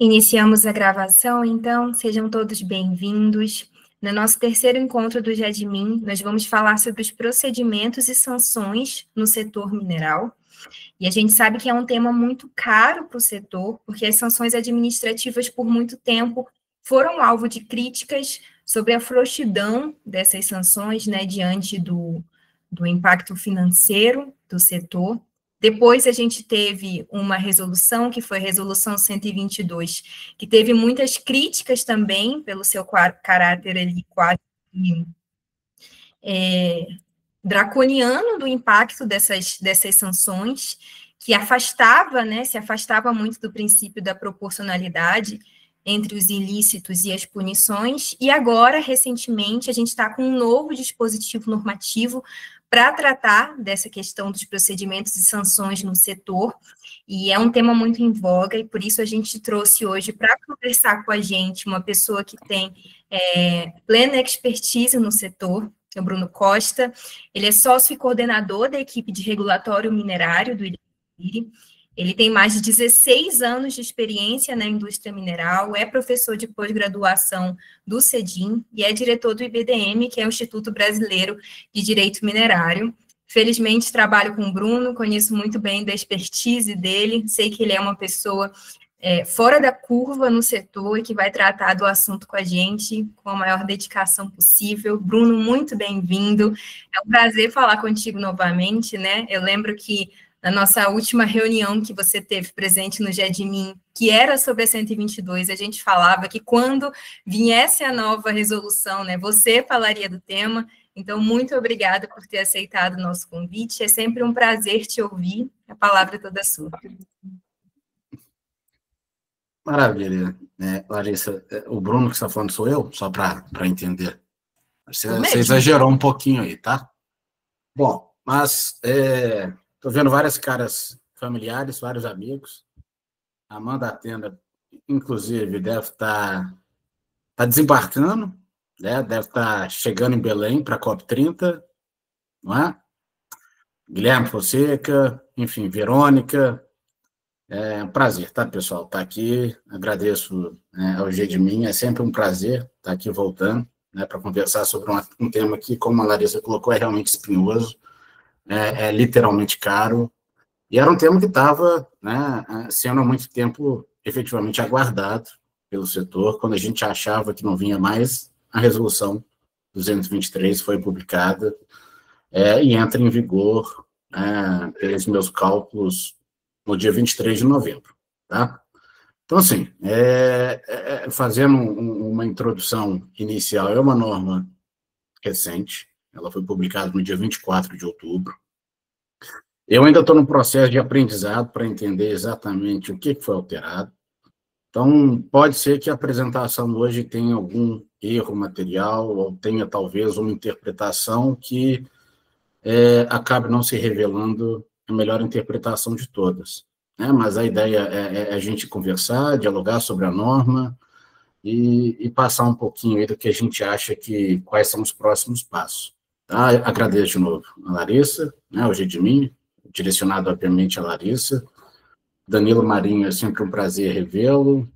Iniciamos a gravação, então, sejam todos bem-vindos. No nosso terceiro encontro do GEDMIN, nós vamos falar sobre os procedimentos e sanções no setor mineral. E a gente sabe que é um tema muito caro para o setor, porque as sanções administrativas, por muito tempo, foram alvo de críticas sobre a frouxidão dessas sanções, né, diante do impacto financeiro do setor. Depois a gente teve uma resolução, que foi a Resolução 122, que teve muitas críticas também, pelo seu caráter ali quase draconiano do impacto dessas sanções, que afastava, né, se afastava muito do princípio da proporcionalidade entre os ilícitos e as punições, e agora, recentemente, a gente está com um novo dispositivo normativo para tratar dessa questão dos procedimentos e sanções no setor, e é um tema muito em voga, e por isso a gente trouxe hoje para conversar com a gente uma pessoa que tem plena expertise no setor, que é o Bruno Costa. Ele é sócio e coordenador da equipe de regulatório minerário do IRI. Ele tem mais de 16 anos de experiência na indústria mineral, é professor de pós-graduação do CEDIM e é diretor do IBDM, que é o Instituto Brasileiro de Direito Minerário. Felizmente, trabalho com o Bruno, conheço muito bem da expertise dele, sei que ele é uma pessoa fora da curva no setor e que vai tratar do assunto com a gente com a maior dedicação possível. Bruno, muito bem-vindo. É um prazer falar contigo novamente, né? Eu lembro que na nossa última reunião que você teve presente no GEDMIN, que era sobre a 122, a gente falava que quando viesse a nova resolução, né, você falaria do tema. Então, muito obrigada por ter aceitado o nosso convite. É sempre um prazer te ouvir. A palavra é toda sua. Maravilha. Larissa, o Bruno que está falando sou eu, só para entender. Você exagerou um pouquinho aí, tá? Bom, mas estou vendo várias caras familiares, vários amigos. A Amanda Atenda, inclusive, deve estar desembarcando, né? Deve estar chegando em Belém para a COP30, não é? Guilherme Fonseca, enfim, Verônica. É um prazer, tá, pessoal? Tá aqui, agradeço ao GEDMIN, é sempre um prazer estar aqui voltando, né, para conversar sobre um tema que, como a Larissa colocou, é realmente espinhoso, é literalmente caro, e era um tema que estava, né, sendo há muito tempo efetivamente aguardado pelo setor. Quando a gente achava que não vinha mais, a resolução 223 foi publicada e entra em vigor, pelos meus cálculos, no dia 23 de novembro, tá? Então, assim, fazendo uma introdução inicial, é uma norma recente, ela foi publicada no dia 24 de outubro. Eu ainda estou no processo de aprendizado para entender exatamente o que foi alterado. Então, pode ser que a apresentação hoje tenha algum erro material, ou tenha, talvez, uma interpretação que acabe não se revelando a melhor interpretação de todas. Mas a ideia é a gente conversar, dialogar sobre a norma e passar um pouquinho aí do que a gente acha quais são os próximos passos. Tá? Agradeço de novo a Larissa, o GEDMIN, direcionado, obviamente, a Larissa. Danilo Marinho, é sempre um prazer revê-lo.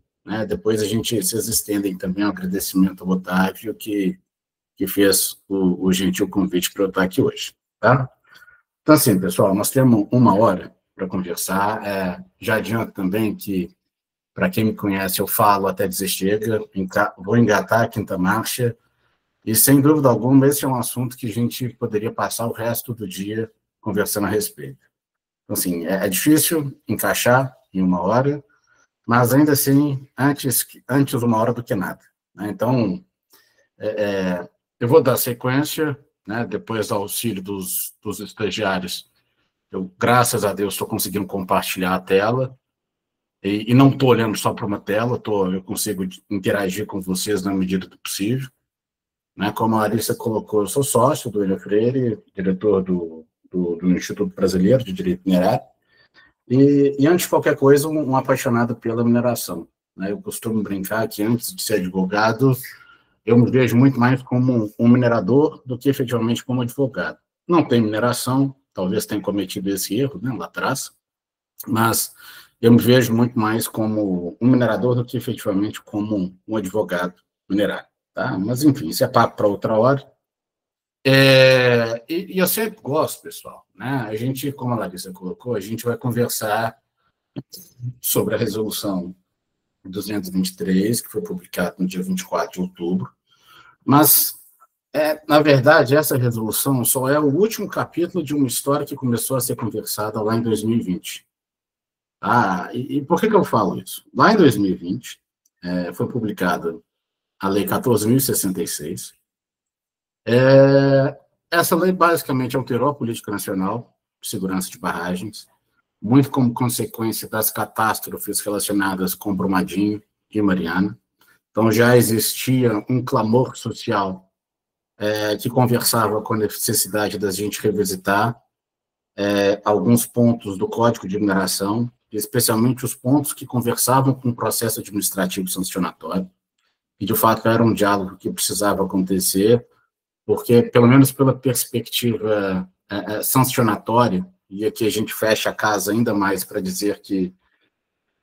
Depois vocês estendem também um agradecimento ao Otávio, que fez o gentil convite para eu estar aqui hoje. Tá? Então, assim, pessoal, nós temos 1 hora para conversar. Já adianto também que, para quem me conhece, eu falo até dizer chega, vou engatar a quinta marcha, e, sem dúvida alguma, esse é um assunto que a gente poderia passar o resto do dia conversando a respeito. Então, assim, é difícil encaixar em 1 hora, mas, ainda assim, antes 1 hora do que nada. Então, eu vou dar sequência, depois do auxílio dos estagiários. Eu, graças a Deus, estou conseguindo compartilhar a tela, e não estou olhando só para uma tela, eu consigo interagir com vocês na medida do possível. Como a Larissa colocou, eu sou sócio do William Freire, diretor do Instituto Brasileiro de Direito Minerário, e antes de qualquer coisa, um apaixonado pela mineração. Eu costumo brincar que, antes de ser advogado, eu me vejo muito mais como um minerador do que efetivamente como advogado. Não tem mineração, talvez tenha cometido esse erro, lá atrás, mas eu me vejo muito mais como um minerador do que efetivamente como um advogado minerário. Tá? Mas, enfim, isso é papo para outra hora. E eu sempre gosto, pessoal, né? A gente, como a Larissa colocou, a gente vai conversar sobre a resolução 223, que foi publicada no dia 24 de outubro, mas, na verdade, essa resolução só é o último capítulo de uma história que começou a ser conversada lá em 2020. E por que eu falo isso? Lá em 2020, foi publicada a Lei 14.066. Essa lei basicamente alterou a política nacional de segurança de barragens, muito como consequência das catástrofes relacionadas com Brumadinho e Mariana. Então, já existia um clamor social que conversava com a necessidade da gente revisitar alguns pontos do Código de Mineração, especialmente os pontos que conversavam com o processo administrativo sancionatório, e, de fato, era um diálogo que precisava acontecer, porque, pelo menos pela perspectiva sancionatória, e aqui a gente fecha a casa ainda mais para dizer que,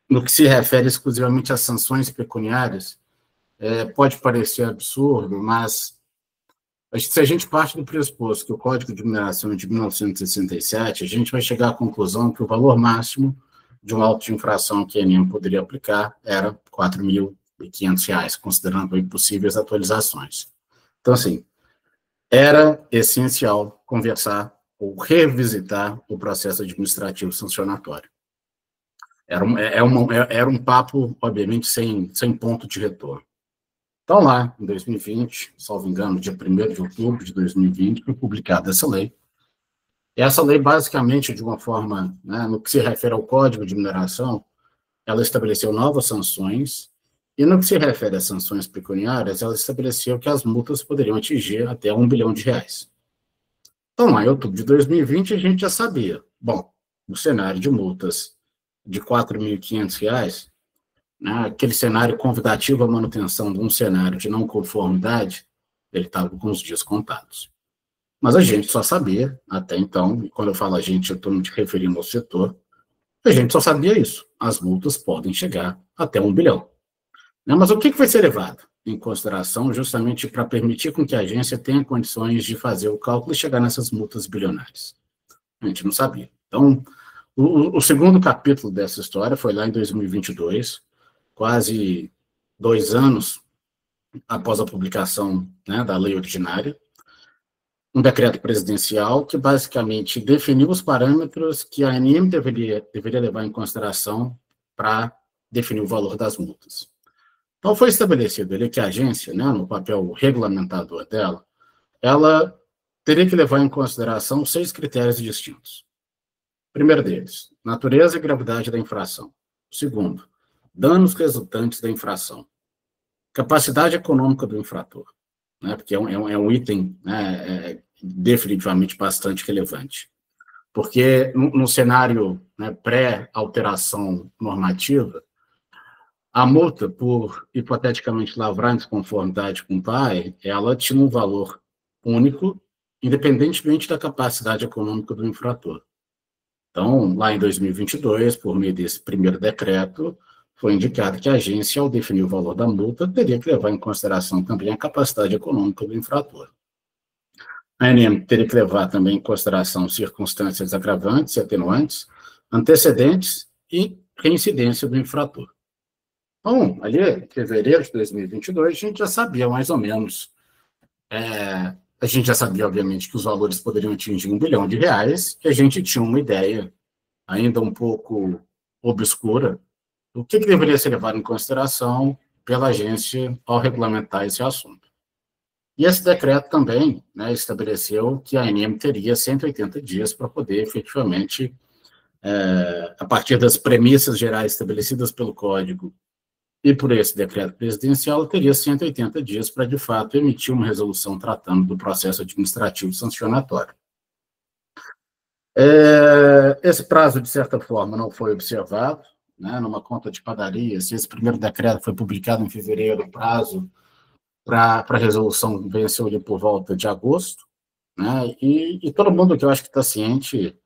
no que se refere exclusivamente às sanções pecuniárias, pode parecer absurdo, mas se a gente parte do pressuposto que o Código de Mineração é de 1967, a gente vai chegar à conclusão que o valor máximo de um auto de infração que a ANEM poderia aplicar era R$ 4.500, considerando aí possíveis atualizações. Então, assim, era essencial conversar ou revisitar o processo administrativo sancionatório. Era um papo, obviamente, sem ponto de retorno. Então, lá, em 2020, salvo engano, dia 1º de outubro de 2020, foi publicada essa lei. E essa lei, basicamente, de uma forma, né, no que se refere ao Código de Mineração, ela estabeleceu novas sanções, e no que se refere às sanções pecuniárias, ela estabeleceu que as multas poderiam atingir até R$ 1 bilhão. Então, lá em outubro de 2020, a gente já sabia. Bom, no cenário de multas de R$ 4.500, né, aquele cenário convidativo à manutenção de um cenário de não conformidade, ele estava com os dias contados. Mas a gente só sabia, até então, e quando eu falo a gente, eu estou me referindo ao setor, a gente só sabia isso. As multas podem chegar até R$ 1 bilhão. Mas o que vai ser levado em consideração justamente para permitir com que a agência tenha condições de fazer o cálculo e chegar nessas multas bilionárias? A gente não sabia. Então, o segundo capítulo dessa história foi lá em 2022, quase 2 anos após a publicação, né, da lei originária, um decreto presidencial que basicamente definiu os parâmetros que a ANEM deveria levar em consideração para definir o valor das multas. Então, foi estabelecido ali que a agência, né, no papel regulamentador dela, ela teria que levar em consideração 6 critérios distintos. O primeiro deles, natureza e gravidade da infração. O segundo, danos resultantes da infração. Capacidade econômica do infrator, né, porque é um item, né, definitivamente bastante relevante. Porque no cenário, né, pré-alteração normativa, a multa por, hipoteticamente, lavrar em desconformidade com o pai, ela tinha um valor único, independentemente da capacidade econômica do infrator. Então, lá em 2022, por meio desse primeiro decreto, foi indicado que a agência, ao definir o valor da multa, teria que levar em consideração também a capacidade econômica do infrator. A ANEM teria que levar também em consideração circunstâncias agravantes e atenuantes, antecedentes e reincidência do infrator. Então, ali, em fevereiro de 2022, a gente já sabia mais ou menos, a gente já sabia, obviamente, que os valores poderiam atingir R$ 1 bilhão, e a gente tinha uma ideia ainda um pouco obscura do que deveria ser levado em consideração pela agência ao regulamentar esse assunto. E esse decreto também, né, estabeleceu que a ANEM teria 180 dias para poder, efetivamente, a partir das premissas gerais estabelecidas pelo Código e por esse decreto presidencial, teria 180 dias para, de fato, emitir uma resolução tratando do processo administrativo sancionatório. Esse prazo, de certa forma, não foi observado, né, numa conta de padaria. Se esse primeiro decreto foi publicado em fevereiro, o prazo para a resolução venceu ali por volta de agosto, né, e todo mundo que eu acho que está ciente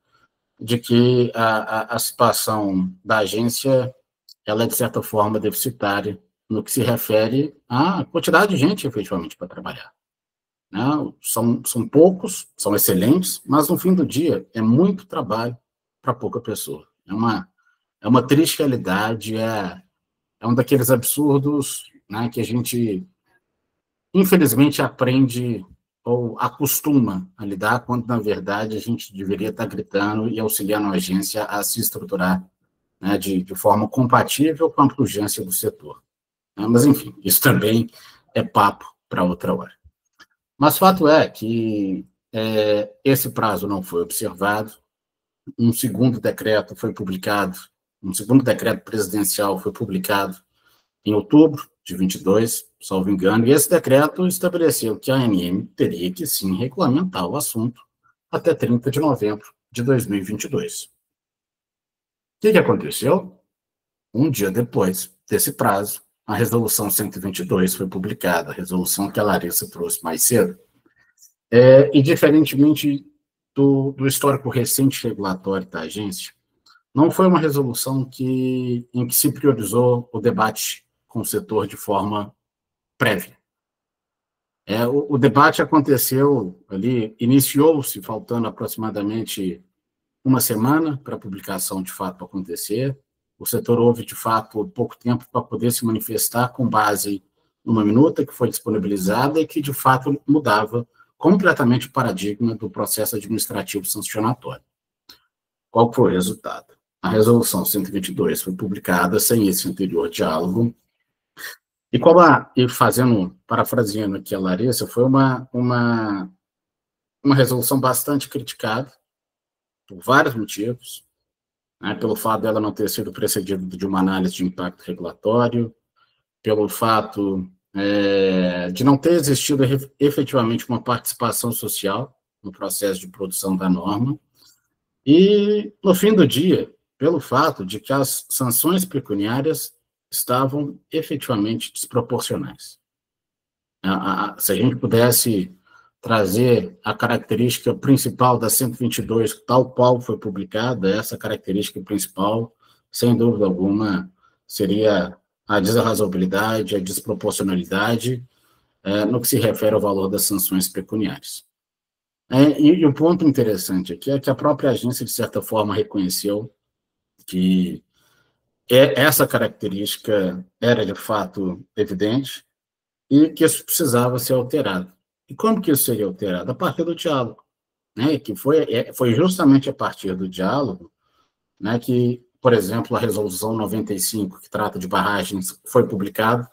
de que a situação da agência ela é, de certa forma, deficitária no que se refere à quantidade de gente, efetivamente, para trabalhar. Né? São poucos, são excelentes, mas, no fim do dia, é muito trabalho para pouca pessoa. É uma triste realidade, é um daqueles absurdos, né, que a gente, infelizmente, aprende ou acostuma a lidar, quando, na verdade, a gente deveria estar gritando e auxiliando a agência a se estruturar, né, de forma compatível com a urgência do setor. Mas, enfim, isso também é papo para outra hora. Mas fato é que esse prazo não foi observado, um segundo decreto presidencial foi publicado em outubro de 22, salvo engano, e esse decreto estabeleceu que a ANM teria que, sim, regulamentar o assunto até 30 de novembro de 2022. O que aconteceu? Um dia depois desse prazo, a Resolução 122 foi publicada, a resolução que a Larissa trouxe mais cedo, e, diferentemente do histórico recente regulatório da agência, não foi uma resolução em que se priorizou o debate com o setor de forma prévia. O debate aconteceu ali, iniciou-se faltando aproximadamente uma semana para a publicação de fato acontecer. O setor houve, de fato, pouco tempo para poder se manifestar com base numa minuta que foi disponibilizada e que, de fato, mudava completamente o paradigma do processo administrativo sancionatório. Qual foi o resultado? A Resolução 122 foi publicada sem esse anterior diálogo, e parafraseando aqui a Larissa, foi uma resolução bastante criticada, por vários motivos, né, pelo fato dela não ter sido precedida de uma análise de impacto regulatório, pelo fato de não ter existido efetivamente uma participação social no processo de produção da norma, e, no fim do dia, pelo fato de que as sanções pecuniárias estavam efetivamente desproporcionais. Se a gente pudesse trazer a característica principal da 122, tal qual foi publicada, essa característica principal, sem dúvida alguma, seria a desarrazoabilidade, a desproporcionalidade, no que se refere ao valor das sanções pecuniárias. E o ponto interessante aqui é que a própria agência, de certa forma, reconheceu que essa característica era, de fato, evidente e que isso precisava ser alterado. E como que isso seria alterado? A partir do diálogo, né? Que foi justamente a partir do diálogo, né, que, por exemplo, a Resolução 95, que trata de barragens, foi publicada,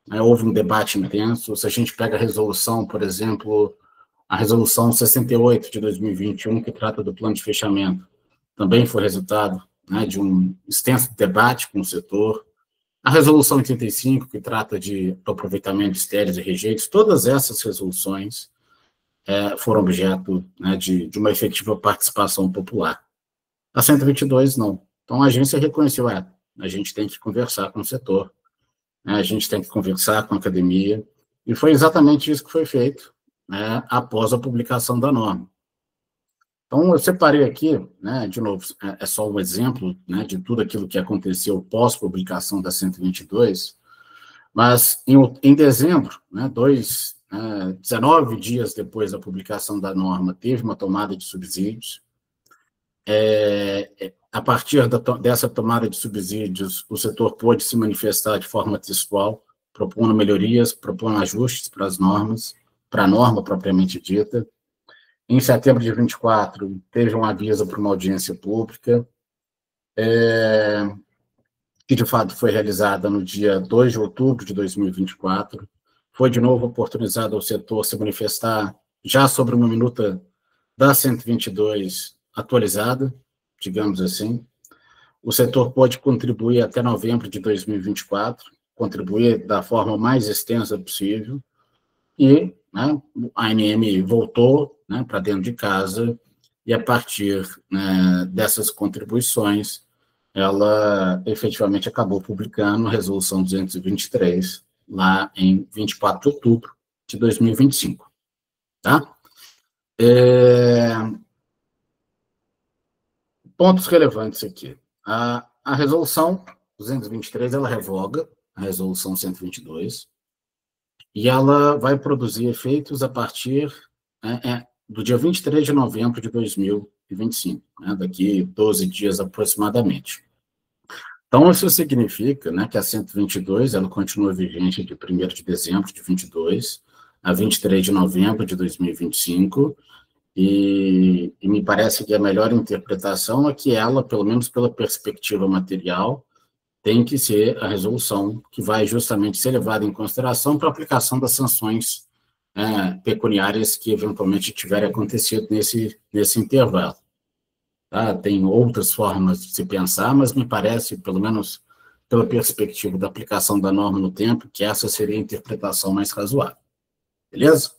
né, houve um debate intenso. Se a gente pega a resolução, por exemplo, a Resolução 68 de 2021, que trata do plano de fechamento, também foi resultado, né, de um extenso debate com o setor. A Resolução 85, que trata do aproveitamento de estéreis e rejeitos, todas essas resoluções foram objeto, né, de uma efetiva participação popular. A 122, não. Então, a agência reconheceu, a gente tem que conversar com o setor, né, a gente tem que conversar com a academia, e foi exatamente isso que foi feito, né, após a publicação da norma. Então, eu separei aqui, né, de novo, é só um exemplo, né, de tudo aquilo que aconteceu pós-publicação da 122, mas em dezembro, né, 19 dias depois da publicação da norma, teve uma tomada de subsídios. A partir dessa tomada de subsídios, o setor pôde se manifestar de forma textual, propondo melhorias, propondo ajustes para a norma propriamente dita. Em setembro de 24, teve um aviso para uma audiência pública, que de fato foi realizada no dia 2 de outubro de 2024. Foi de novo oportunizado ao setor se manifestar já sobre uma minuta da 122 atualizada, digamos assim. O setor pode contribuir até novembro de 2024, contribuir da forma mais extensa possível, e, né, a ANM voltou, né, para dentro de casa, e a partir, né, dessas contribuições, ela efetivamente acabou publicando a Resolução 223, lá em 24 de outubro de 2025. Tá? pontos relevantes aqui. A resolução 223, ela revoga a resolução 122, e ela vai produzir efeitos a partir do dia 23 de novembro de 2025, né, daqui 12 dias aproximadamente. Então, isso significa, né, que a 122 ela continua vigente de 1º de dezembro de 22 a 23 de novembro de 2025, e me parece que a melhor interpretação é que ela, pelo menos pela perspectiva material, tem que ser a resolução que vai justamente ser levada em consideração para a aplicação das sanções pecuniárias que eventualmente tiverem acontecido nesse intervalo. Tá? Tem outras formas de se pensar, mas me parece, pelo menos pela perspectiva da aplicação da norma no tempo, que essa seria a interpretação mais razoável. Beleza?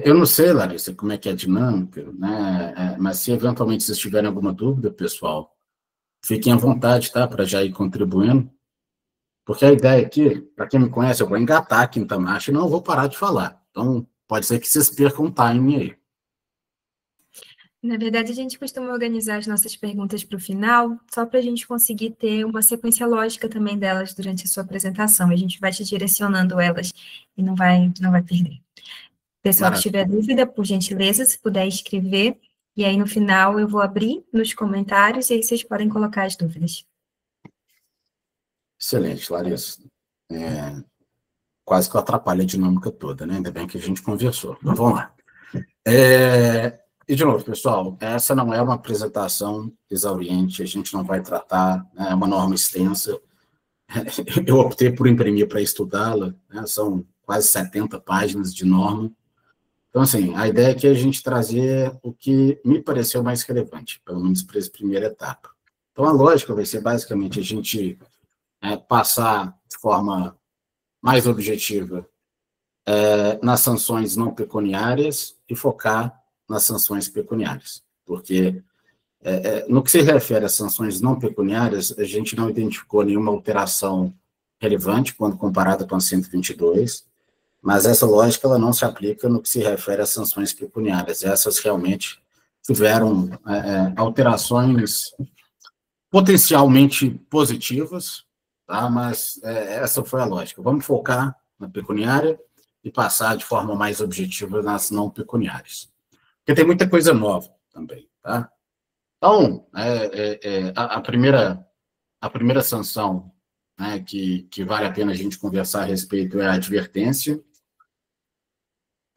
Eu não sei, Larissa, como é que é a dinâmica, né? Mas se eventualmente vocês tiverem alguma dúvida, pessoal, fiquem à vontade, tá? Para já ir contribuindo. Porque a ideia aqui, para quem me conhece, eu vou engatar a quinta marcha e não vou parar de falar. Então, pode ser que vocês percam o timing aí. Na verdade, a gente costuma organizar as nossas perguntas para o final, só para a gente conseguir ter uma sequência lógica também delas durante a sua apresentação. A gente vai te direcionando elas e não vai perder. Pessoal que tiver dúvida, por gentileza, se puder escrever, e aí no final eu vou abrir nos comentários e aí vocês podem colocar as dúvidas. Excelente, Larissa. Quase que eu atrapalho a dinâmica toda, né? Ainda bem que a gente conversou. Mas vamos lá. E, de novo, pessoal, essa não é uma apresentação exauriente, a gente não vai tratar, é uma norma extensa. Eu optei por imprimir para estudá-la, né? São quase 70 páginas de norma. Então, assim, a ideia aqui é a gente trazer o que me pareceu mais relevante, pelo menos para essa primeira etapa. Então, a lógica vai ser, basicamente, a gente passar de forma mais objetiva nas sanções não pecuniárias e focar nas sanções pecuniárias, porque no que se refere às sanções não pecuniárias, a gente não identificou nenhuma alteração relevante quando comparada com a 122, mas essa lógica ela não se aplica no que se refere às sanções pecuniárias. Essas realmente tiveram alterações potencialmente positivas, tá? Mas essa foi a lógica. Vamos focar na pecuniária e passar de forma mais objetiva nas não pecuniárias. Porque tem muita coisa nova também, tá? Então, a primeira sanção, né, que vale a pena a gente conversar a respeito é a advertência.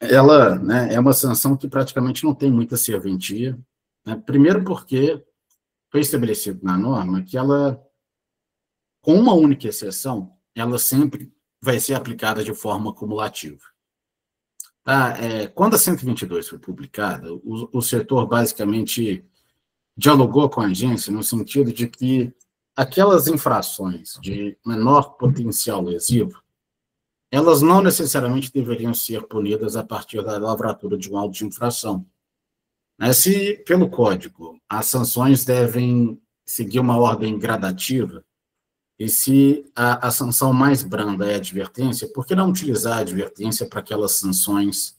Ela, né, é uma sanção que praticamente não tem muita serventia, né? Primeiro porque foi estabelecido na norma que ela, com uma única exceção, ela sempre vai ser aplicada de forma cumulativa. Tá? Quando a 122 foi publicada, o setor basicamente dialogou com a agência no sentido de que aquelas infrações de menor potencial lesivo, elas não necessariamente deveriam ser punidas a partir da lavratura de um auto de infração. Se, pelo Código, as sanções devem seguir uma ordem gradativa, e se a sanção mais branda é a advertência, por que não utilizar a advertência para aquelas sanções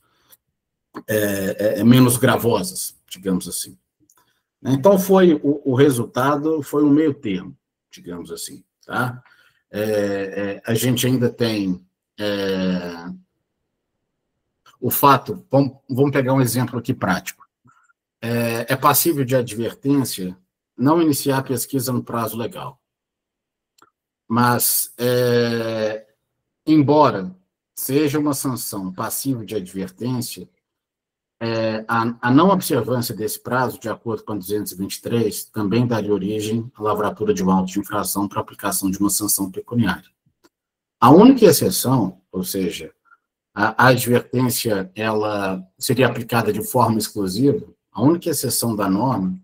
menos gravosas, digamos assim? Então, o resultado foi um meio termo, digamos assim. Tá? A gente ainda tem o fato, vamos pegar um exemplo aqui prático. É passível de advertência não iniciar a pesquisa no prazo legal. Mas, embora seja uma sanção passível de advertência, a não observância desse prazo, de acordo com a 223, também daria origem à lavratura de um auto de infração para aplicação de uma sanção pecuniária. A única exceção, ou seja, a advertência ela seria aplicada de forma exclusiva, a única exceção da norma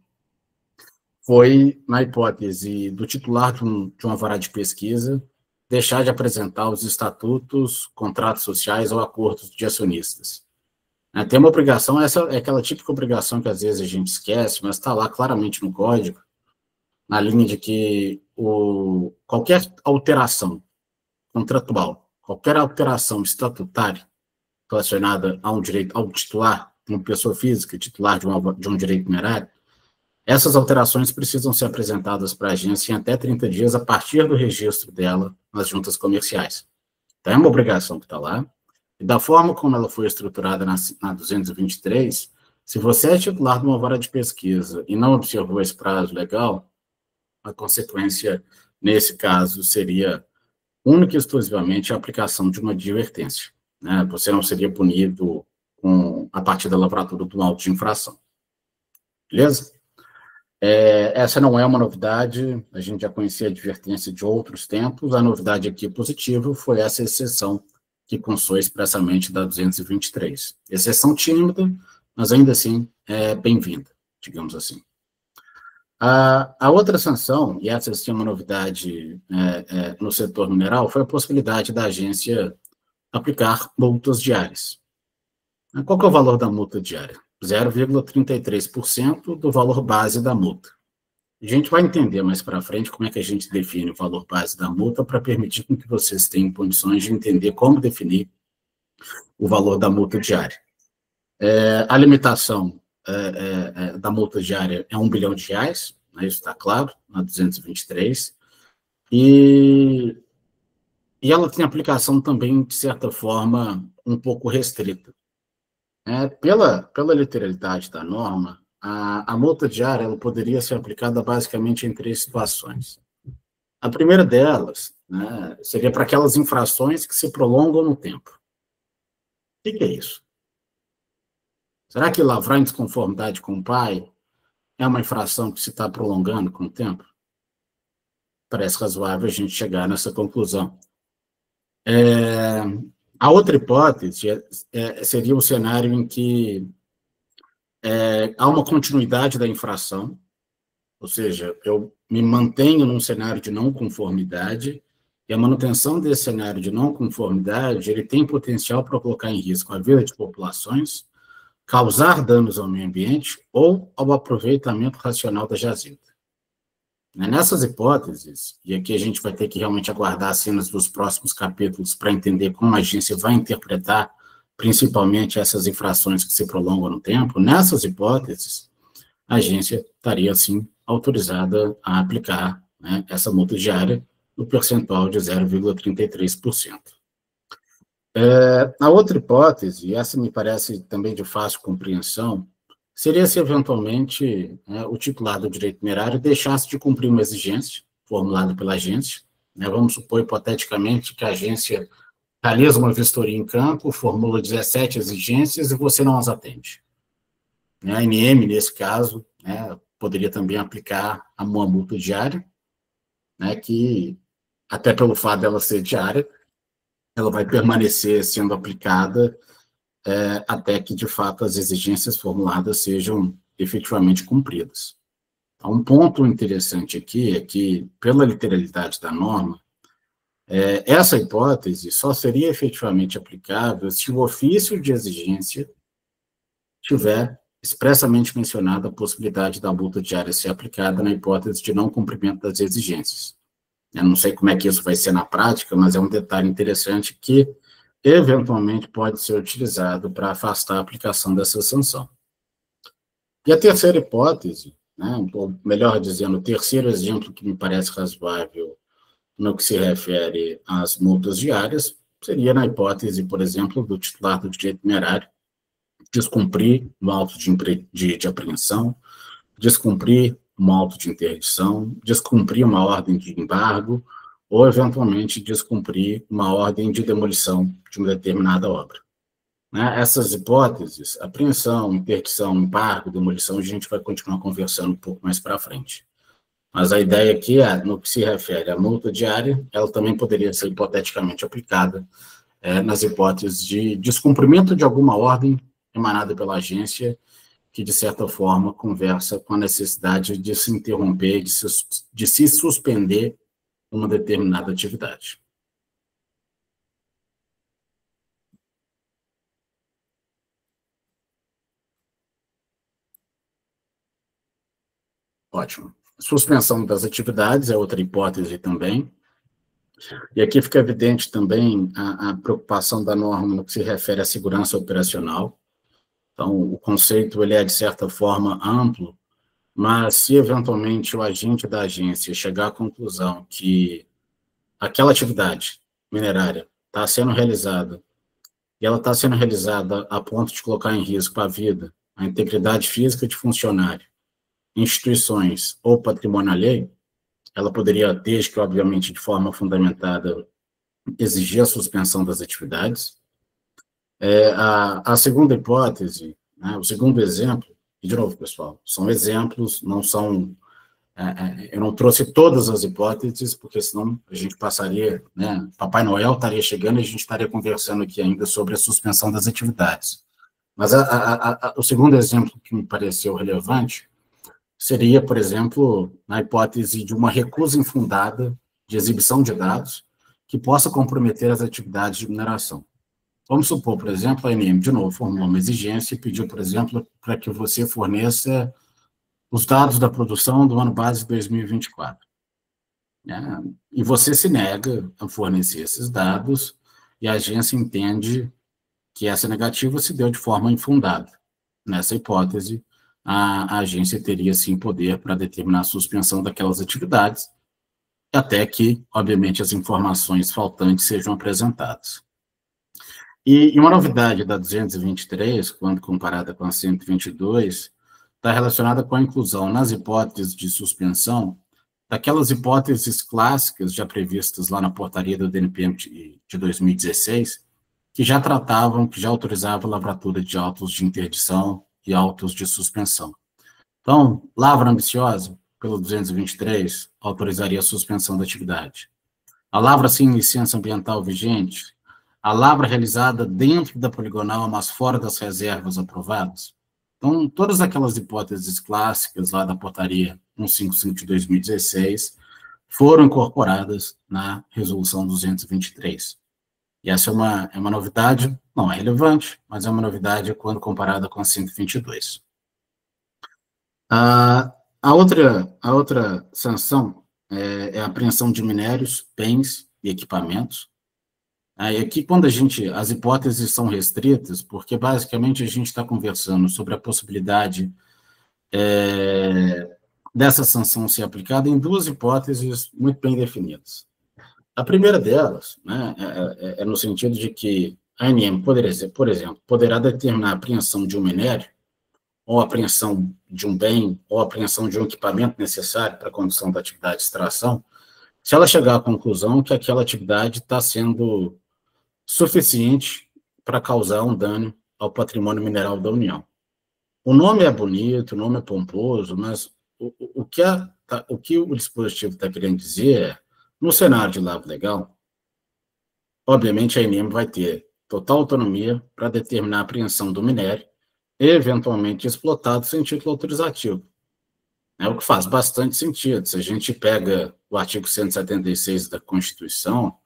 foi na hipótese do titular de uma vara de pesquisa deixar de apresentar os estatutos, contratos sociais ou acordos de acionistas. Tem uma obrigação, essa é aquela típica obrigação que às vezes a gente esquece, mas está lá claramente no Código, na linha de que qualquer alteração contratual, qualquer alteração estatutária relacionada a um direito, ao titular, uma pessoa física, titular de um direito numerário, Essas alterações precisam ser apresentadas para a agência em até 30 dias a partir do registro dela nas juntas comerciais. Então, é uma obrigação que está lá. E da forma como ela foi estruturada na 223, se você é titular de uma vara de pesquisa e não observou esse prazo legal, a consequência, nesse caso, seria única e exclusivamente a aplicação de uma advertência, né? Você não seria punido a partir da lavratura do auto de infração. Beleza? Essa não é uma novidade, a gente já conhecia a advertência de outros tempos, a novidade aqui positiva foi essa exceção que constou expressamente da 223. Exceção tímida, mas ainda assim é bem-vinda, digamos assim. A outra sanção, e essa sim é uma novidade no setor mineral, foi a possibilidade da agência aplicar multas diárias. Qual que é o valor da multa diária? 0,33% do valor base da multa. A gente vai entender mais para frente como é que a gente define o valor base da multa para permitir que vocês tenham condições de entender como definir o valor da multa diária. A limitação da multa diária é R$1 bilhão, né, isso está claro, na 223, e ela tem aplicação também, de certa forma, um pouco restrita. Pela literalidade da norma, a multa diária ela poderia ser aplicada basicamente em 3 situações. A primeira delas, né, seria para aquelas infrações que se prolongam no tempo. O que é isso? Será que lavrar em desconformidade com o pai é uma infração que se está prolongando com o tempo? Parece razoável a gente chegar nessa conclusão. A outra hipótese seria o cenário em que há uma continuidade da infração, ou seja, eu me mantenho num cenário de não conformidade, e a manutenção desse cenário de não conformidade, ele tem potencial para colocar em risco a vida de populações, causar danos ao meio ambiente ou ao aproveitamento racional da jazida. Nessas hipóteses, e aqui a gente vai ter que realmente aguardar as cenas dos próximos capítulos para entender como a agência vai interpretar principalmente essas infrações que se prolongam no tempo, nessas hipóteses, a agência estaria, sim, autorizada a aplicar, né, essa multa diária no percentual de 0,33%. A outra hipótese, e essa me parece também de fácil compreensão, seria se, eventualmente, o titular do direito minerário deixasse de cumprir uma exigência formulada pela agência. Vamos supor, hipoteticamente, que a agência realiza uma vistoria em campo, formula 17 exigências e você não as atende. A ANM, nesse caso, poderia também aplicar uma multa diária, que, até pelo fato dela ser diária, ela vai permanecer sendo aplicada até que, de fato, as exigências formuladas sejam efetivamente cumpridas. Então, um ponto interessante aqui é que, pela literalidade da norma, essa hipótese só seria efetivamente aplicável se o ofício de exigência tiver expressamente mencionado a possibilidade da multa diária ser aplicada na hipótese de não cumprimento das exigências. Eu não sei como é que isso vai ser na prática, mas é um detalhe interessante que, eventualmente, pode ser utilizado para afastar a aplicação dessa sanção. E a terceira hipótese, ou melhor dizendo, o terceiro exemplo que me parece razoável no que se refere às multas diárias, seria na hipótese, por exemplo, do titular do direito minerário descumprir um auto de apreensão, descumprir um auto de interdição, descumprir uma ordem de embargo, ou, eventualmente, descumprir uma ordem de demolição de uma determinada obra. Essas hipóteses, apreensão, interdição, embargo, demolição, a gente vai continuar conversando um pouco mais para frente. Mas a ideia aqui no que se refere à multa diária, ela também poderia ser hipoteticamente aplicada nas hipóteses de descumprimento de alguma ordem emanada pela agência, que, de certa forma, conversa com a necessidade de se interromper, de se suspender uma determinada atividade. Ótimo. Suspensão das atividades é outra hipótese também. E aqui fica evidente também a preocupação da norma no que se refere à segurança operacional. Então, o conceito ele é, de certa forma, amplo, mas se eventualmente o agente da agência chegar à conclusão que aquela atividade minerária está sendo realizada, e ela está sendo realizada a ponto de colocar em risco a vida, a integridade física de funcionário, instituições ou patrimônio alheio, ela poderia, desde que, obviamente, de forma fundamentada, exigir a suspensão das atividades. A segunda hipótese, né, o segundo exemplo, e de novo, pessoal, são exemplos, não são... eu não trouxe todas as hipóteses, porque senão a gente passaria, né, Papai Noel estaria chegando e a gente estaria conversando aqui ainda sobre a suspensão das atividades. Mas o segundo exemplo que me pareceu relevante seria, por exemplo, na hipótese de uma recusa infundada de exibição de dados que possa comprometer as atividades de mineração. Vamos supor, por exemplo, a ANM, de novo, formulou uma exigência e pediu, por exemplo, para que você forneça os dados da produção do ano base de 2024. E você se nega a fornecer esses dados e a agência entende que essa negativa se deu de forma infundada. Nessa hipótese, a agência teria, sim, poder para determinar a suspensão daquelas atividades, até que, obviamente, as informações faltantes sejam apresentadas. E uma novidade da 223, quando comparada com a 122, está relacionada com a inclusão nas hipóteses de suspensão daquelas hipóteses clássicas já previstas lá na portaria do DNPM de 2016, que já tratavam, que já autorizavam a lavratura de autos de interdição e autos de suspensão. Então, lavra ambiciosa, pelo 223, autorizaria a suspensão da atividade. A lavra sem licença ambiental vigente, a lavra realizada dentro da poligonal, mas fora das reservas aprovadas. Então, todas aquelas hipóteses clássicas lá da portaria 155 de 2016 foram incorporadas na resolução 223. E essa é uma novidade, não é relevante, mas é uma novidade quando comparada com a 122. A outra sanção é a apreensão de minérios, bens e equipamentos. E aqui, quando as hipóteses são restritas, porque basicamente a gente está conversando sobre a possibilidade dessa sanção ser aplicada em duas hipóteses muito bem definidas. A primeira delas, né, é no sentido de que a ANM poderia ser, por exemplo, poderá determinar a apreensão de um minério, ou a apreensão de um bem, ou a apreensão de um equipamento necessário para a condução da atividade de extração, se ela chegar à conclusão que aquela atividade está sendo suficiente para causar um dano ao patrimônio mineral da União. O nome é bonito, o nome é pomposo, mas o que o dispositivo está querendo dizer é, no cenário de lavra legal, obviamente a ANM vai ter total autonomia para determinar a apreensão do minério, eventualmente explotado sem título autorizativo. O que faz bastante sentido. Se a gente pega o artigo 176 da Constituição,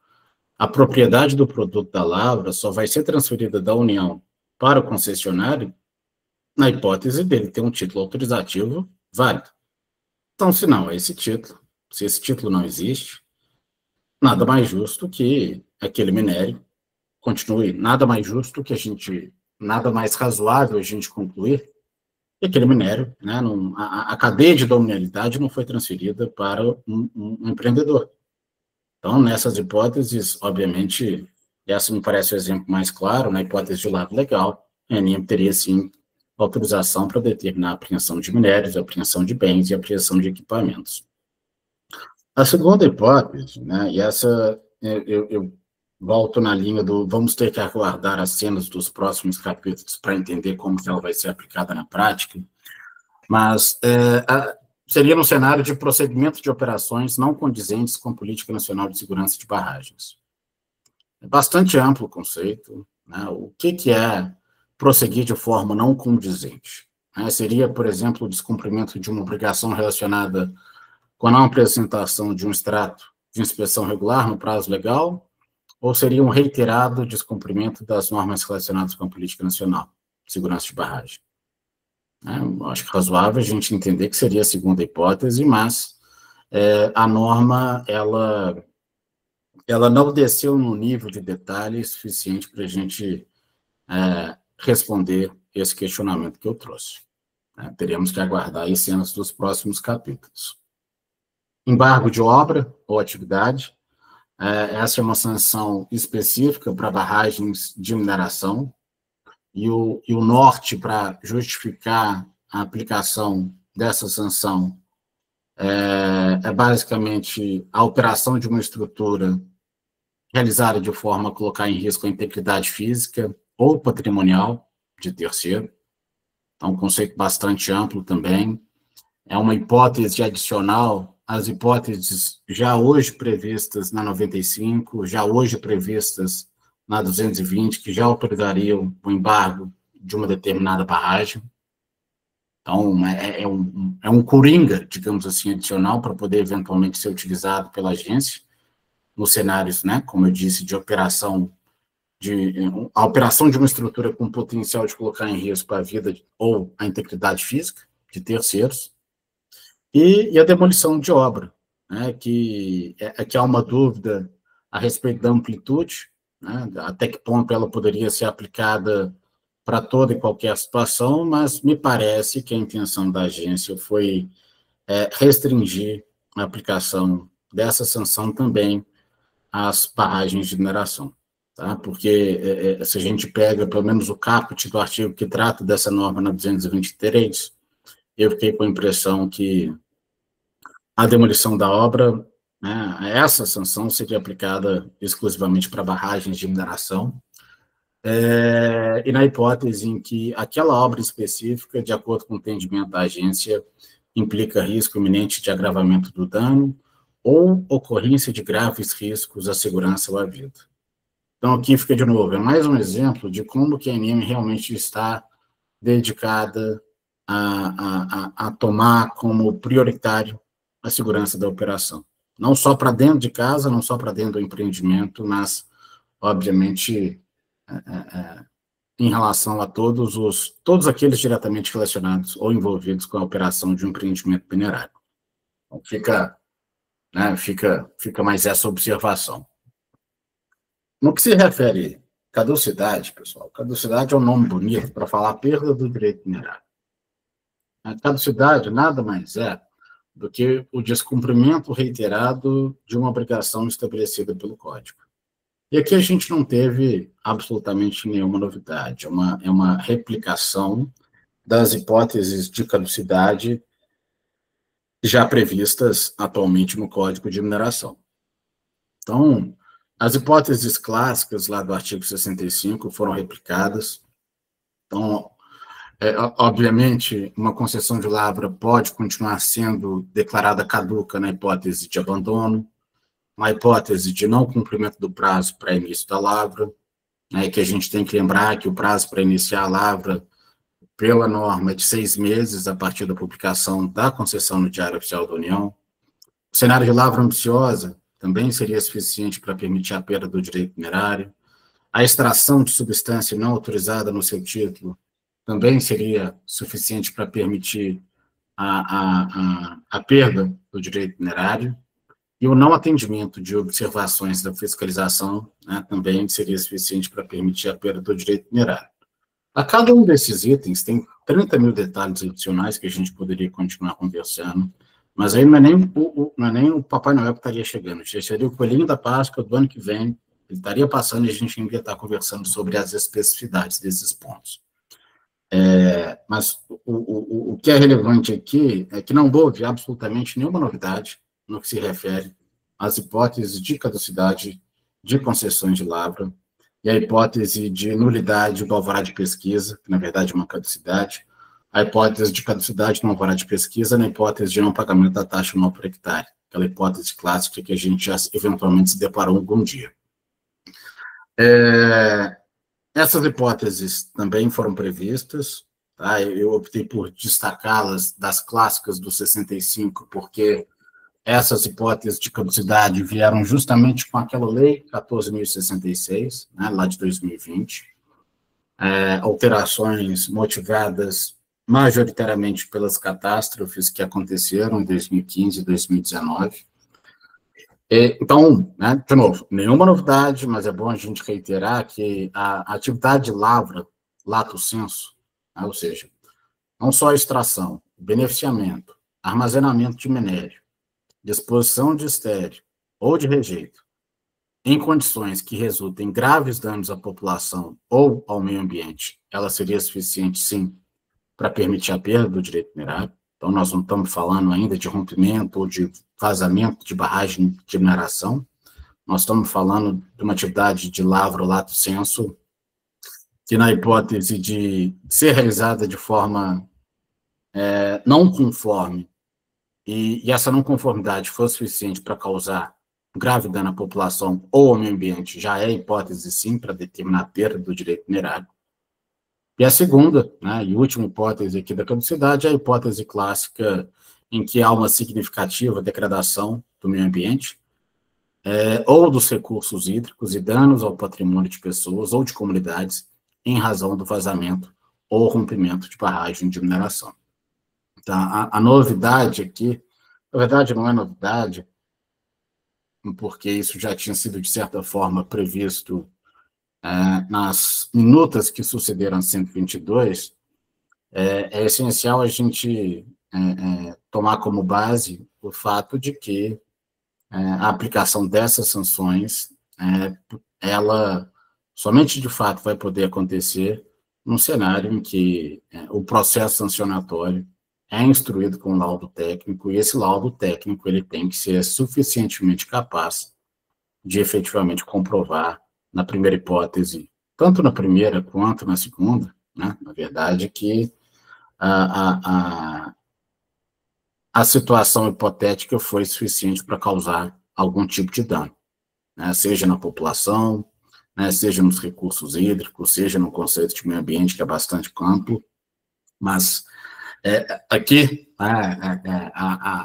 a propriedade do produto da lavra só vai ser transferida da União para o concessionário na hipótese dele ter um título autorizativo válido. Então, se esse título não existe, nada mais justo que aquele minério continue, nada mais razoável a gente concluir que aquele minério, né, a cadeia de dominalidade não foi transferida para um empreendedor. Então, nessas hipóteses, obviamente, essa me parece o exemplo mais claro, na hipótese de lavra legal, a ANM teria, sim, autorização para determinar a apreensão de minérios, a apreensão de bens e a apreensão de equipamentos. A segunda hipótese, né, e essa eu volto na linha do vamos ter que aguardar as cenas dos próximos capítulos para entender como que ela vai ser aplicada na prática, mas seria no cenário de prosseguimento de operações não condizentes com a Política Nacional de Segurança de Barragens. É bastante amplo o conceito, né? O que é prosseguir de forma não condizente? Seria, por exemplo, o descumprimento de uma obrigação relacionada com a não apresentação de um extrato de inspeção regular no prazo legal, ou seria um reiterado descumprimento das normas relacionadas com a Política Nacional de Segurança de Barragem? Acho que é razoável a gente entender que seria a segunda hipótese, mas a norma, ela não desceu no nível de detalhe suficiente para a gente responder esse questionamento que eu trouxe. Né? Teremos que aguardar as cenas dos próximos capítulos. Embargo de obra ou atividade. Essa é uma sanção específica para barragens de mineração, e o norte para justificar a aplicação dessa sanção é basicamente a operação de uma estrutura realizada de forma a colocar em risco a integridade física ou patrimonial de terceiro. É um conceito bastante amplo também. É uma hipótese adicional às hipóteses já hoje previstas na 95, já hoje previstas na 220, que já autorizariam o embargo de uma determinada barragem. Então, é um coringa, digamos assim, adicional para poder eventualmente ser utilizado pela agência nos cenários, né, como eu disse, de operação a operação de uma estrutura com potencial de colocar em risco a vida ou a integridade física de terceiros, e a demolição de obra, né, que há uma dúvida a respeito da amplitude, né, até que ponto ela poderia ser aplicada para toda e qualquer situação, mas me parece que a intenção da agência foi restringir a aplicação dessa sanção também às barragens de mineração. Tá? Porque se a gente pega pelo menos o caput do artigo que trata dessa norma na 223, eu fiquei com a impressão que a demolição da obra, né, essa sanção seria aplicada exclusivamente para barragens de mineração, e na hipótese em que aquela obra específica, de acordo com o entendimento da agência, implica risco iminente de agravamento do dano ou ocorrência de graves riscos à segurança ou à vida. Então, aqui fica de novo, é mais um exemplo de como que a ANEM realmente está dedicada a tomar como prioritário a segurança da operação. Não só para dentro de casa, não só para dentro do empreendimento, mas, obviamente, em relação a todos aqueles diretamente relacionados ou envolvidos com a operação de um empreendimento minerário. Então, fica mais essa observação. No que se refere à caducidade, pessoal, caducidade é um nome bonito para falar perda do direito minerário. A caducidade nada mais é do que o descumprimento reiterado de uma obrigação estabelecida pelo Código. E aqui a gente não teve absolutamente nenhuma novidade, é uma replicação das hipóteses de caducidade já previstas atualmente no Código de Mineração. Então, as hipóteses clássicas lá do artigo 65 foram replicadas. Então, obviamente, uma concessão de lavra pode continuar sendo declarada caduca na hipótese de abandono, uma hipótese de não cumprimento do prazo para início da lavra, né, que a gente tem que lembrar que o prazo para iniciar a lavra, pela norma, é de 6 meses a partir da publicação da concessão no Diário Oficial da União. O cenário de lavra ambiciosa também seria suficiente para permitir a perda do direito minerário. A extração de substância não autorizada no seu título também seria suficiente para permitir a perda do direito minerário. E o não atendimento de observações da fiscalização, né, também seria suficiente para permitir a perda do direito minerário. A cada um desses itens tem 30 mil detalhes adicionais que a gente poderia continuar conversando, mas aí não é nem o Papai Noel que estaria chegando, já seria o coelhinho da Páscoa do ano que vem, ele estaria passando e a gente ainda está conversando sobre as especificidades desses pontos. Mas o que é relevante aqui é que não houve absolutamente nenhuma novidade no que se refere às hipóteses de caducidade de concessões de lavra e a hipótese de nulidade do alvará de pesquisa, que na verdade é uma caducidade, a hipótese de caducidade no alvará de pesquisa na hipótese de não pagamento da taxa anual por hectare, aquela hipótese clássica que a gente já eventualmente se deparou algum dia. Essas hipóteses também foram previstas, tá? Eu optei por destacá-las das clássicas do 65, porque essas hipóteses de caducidade vieram justamente com aquela lei 14.066, né, lá de 2020, alterações motivadas majoritariamente pelas catástrofes que aconteceram em 2015 e 2019. Então, né, de novo, nenhuma novidade, mas é bom a gente reiterar que a atividade de lavra, lato sensu, né, ou seja, não só a extração, beneficiamento, armazenamento de minério, disposição de estéreo ou de rejeito, em condições que resultem em graves danos à população ou ao meio ambiente, ela seria suficiente, sim, para permitir a perda do direito minerário. Então, nós não estamos falando ainda de rompimento ou de vazamento de barragem de mineração, nós estamos falando de uma atividade de lavra lato sensu, que na hipótese de ser realizada de forma não conforme, e essa não conformidade for suficiente para causar grave dano à população ou ao meio ambiente, já é hipótese, sim, para determinar a perda do direito minerário. E a segunda, né, e última hipótese aqui da caducidade é a hipótese clássica em que há uma significativa degradação do meio ambiente, ou dos recursos hídricos e danos ao patrimônio de pessoas ou de comunidades em razão do vazamento ou rompimento de barragem de mineração. Então, a novidade aqui, na verdade não é novidade, porque isso já tinha sido, de certa forma, previsto nas minutas que sucederam a 122, é essencial a gente tomar como base o fato de que a aplicação dessas sanções, ela somente de fato vai poder acontecer num cenário em que o processo sancionatório é instruído com laudo técnico, e esse laudo técnico ele tem que ser suficientemente capaz de efetivamente comprovar, na primeira hipótese, tanto na primeira quanto na segunda, né, na verdade, que a situação hipotética foi suficiente para causar algum tipo de dano, né, seja na população, né, seja nos recursos hídricos, seja no conceito de meio ambiente, que é bastante amplo, mas aqui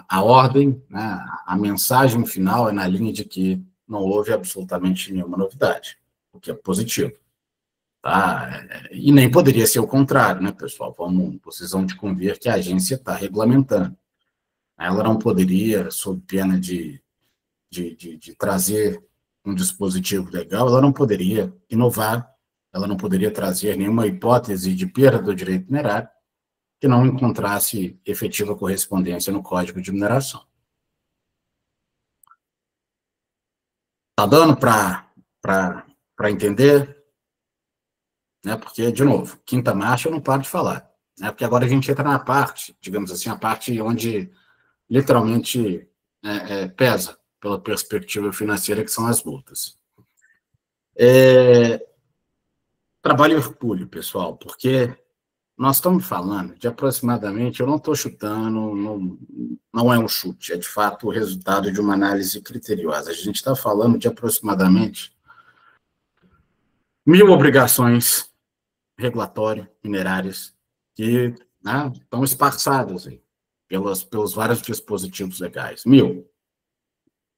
a ordem, né, a mensagem final é na linha de que não houve absolutamente nenhuma novidade, o que é positivo. Tá? E nem poderia ser o contrário, né, pessoal? Vocês vão de convir que a agência está regulamentando. Ela não poderia, sob pena de trazer um dispositivo legal, ela não poderia inovar, ela não poderia trazer nenhuma hipótese de perda do direito minerário que não encontrasse efetiva correspondência no Código de Mineração. Está dando para entender? Né? Porque, de novo, quinta marcha eu não paro de falar. Né? Porque agora a gente entra na parte, digamos assim, a parte onde literalmente pesa pela perspectiva financeira, que são as multas. Trabalho hercúleo, pessoal, porque nós estamos falando de aproximadamente, eu não estou chutando, não é um chute, é de fato o resultado de uma análise criteriosa. A gente está falando de aproximadamente 1.000 obrigações regulatórias, minerárias, que estão esparçadas aí, pelos vários dispositivos legais. 1.000.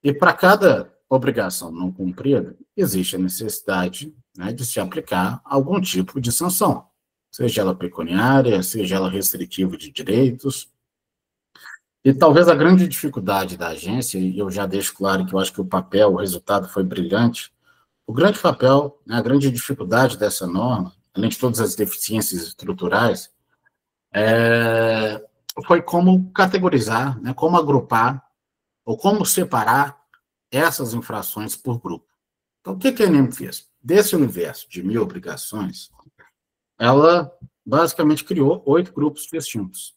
E para cada obrigação não cumprida, existe a necessidade, né, de se aplicar algum tipo de sanção, seja ela pecuniária, seja ela restritiva de direitos. E talvez a grande dificuldade da agência, e eu já deixo claro que eu acho que o resultado foi brilhante, o grande papel, né, a grande dificuldade dessa norma, além de todas as deficiências estruturais, foi como categorizar, né, como agrupar, ou como separar essas infrações por grupo. Então, o que a ANEM fez? Desse universo de 1.000 obrigações, ela basicamente criou 8 grupos distintos.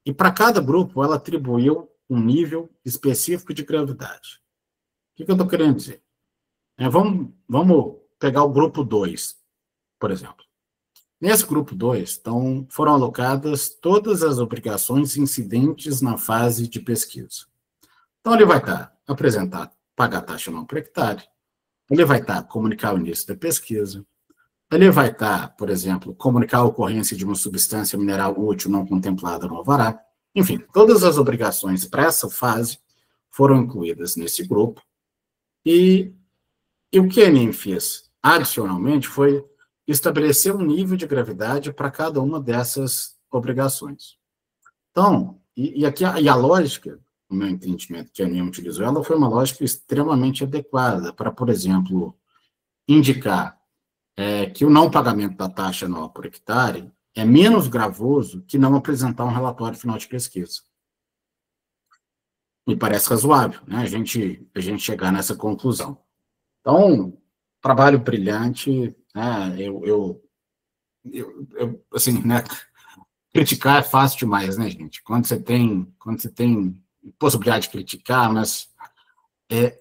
E para cada grupo, ela atribuiu um nível específico de gravidade. O que eu estou querendo dizer? Vamos pegar o grupo 2, por exemplo. Nesse grupo 2, foram alocadas todas as obrigações incidentes na fase de pesquisa. Então, ele vai apresentar, pagar taxa não por hectare, ele vai comunicar o início da pesquisa, ele vai por exemplo, comunicar a ocorrência de uma substância mineral útil não contemplada no alvará. Enfim, todas as obrigações para essa fase foram incluídas nesse grupo. E o que a ANEM fez, adicionalmente, foi estabelecer um nível de gravidade para cada uma dessas obrigações. Então, e a lógica, no meu entendimento, que a ANEM utilizou, ela foi uma lógica extremamente adequada para, por exemplo, indicar que o não pagamento da taxa anual por hectare é menos gravoso que não apresentar um relatório final de pesquisa. Me parece razoável, né, a gente chegar nessa conclusão. Então, trabalho brilhante, né, assim, né, criticar é fácil demais, né, gente? Quando você tem possibilidade de criticar, mas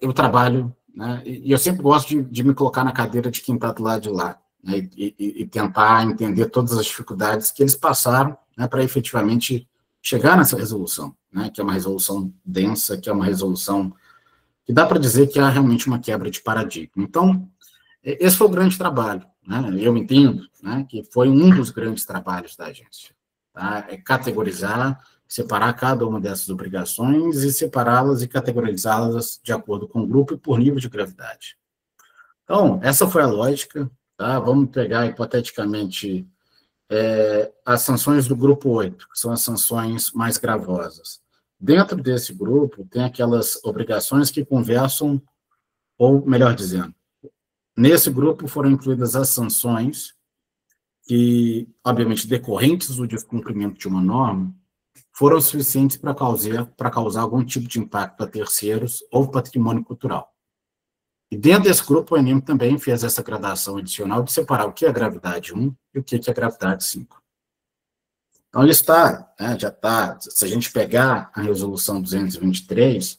eu trabalho, né, e eu sempre gosto de me colocar na cadeira de quem está do lado de lá, né, e tentar entender todas as dificuldades que eles passaram, né, para efetivamente chegar nessa resolução, né, que é uma resolução densa, que é uma resolução que dá para dizer que há realmente uma quebra de paradigma. Então, esse foi o grande trabalho, né, eu entendo, né, que foi um dos grandes trabalhos da agência, tá, é categorizar, separar cada uma dessas obrigações e separá-las e categorizá-las de acordo com o grupo e por nível de gravidade. Então, essa foi a lógica, tá? Vamos pegar, hipoteticamente, as sanções do grupo 8, que são as sanções mais gravosas. Dentro desse grupo, tem aquelas obrigações que conversam, ou, melhor dizendo, nesse grupo foram incluídas as sanções que, obviamente, decorrentes do descumprimento de uma norma, foram suficientes para causar algum tipo de impacto a terceiros ou patrimônio cultural. E dentro desse grupo, o Enem também fez essa gradação adicional de separar o que é gravidade 1 e o que é gravidade 5. Então, ele está, né, já está, se a gente pegar a resolução 223,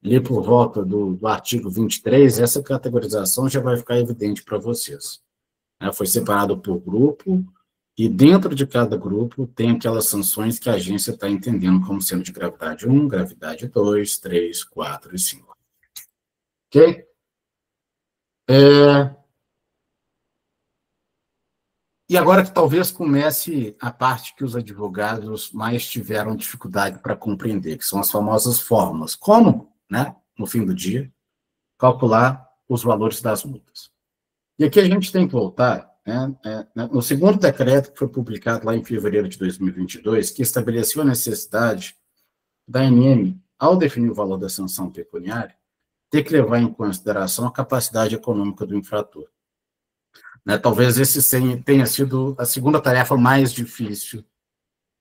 ali por volta do artigo 23, essa categorização já vai ficar evidente para vocês. Foi separado por grupo, e dentro de cada grupo tem aquelas sanções que a agência está entendendo como sendo de gravidade 1, gravidade 2, 3, 4 e 5. Ok? E agora que talvez comece a parte que os advogados mais tiveram dificuldade para compreender, que são as famosas fórmulas. Como, né, no fim do dia, calcular os valores das multas. E aqui a gente tem que voltar, no segundo decreto que foi publicado lá em fevereiro de 2022, que estabeleceu a necessidade da ANM, ao definir o valor da sanção pecuniária, ter que levar em consideração a capacidade econômica do infrator. Talvez esse tenha sido a segunda tarefa mais difícil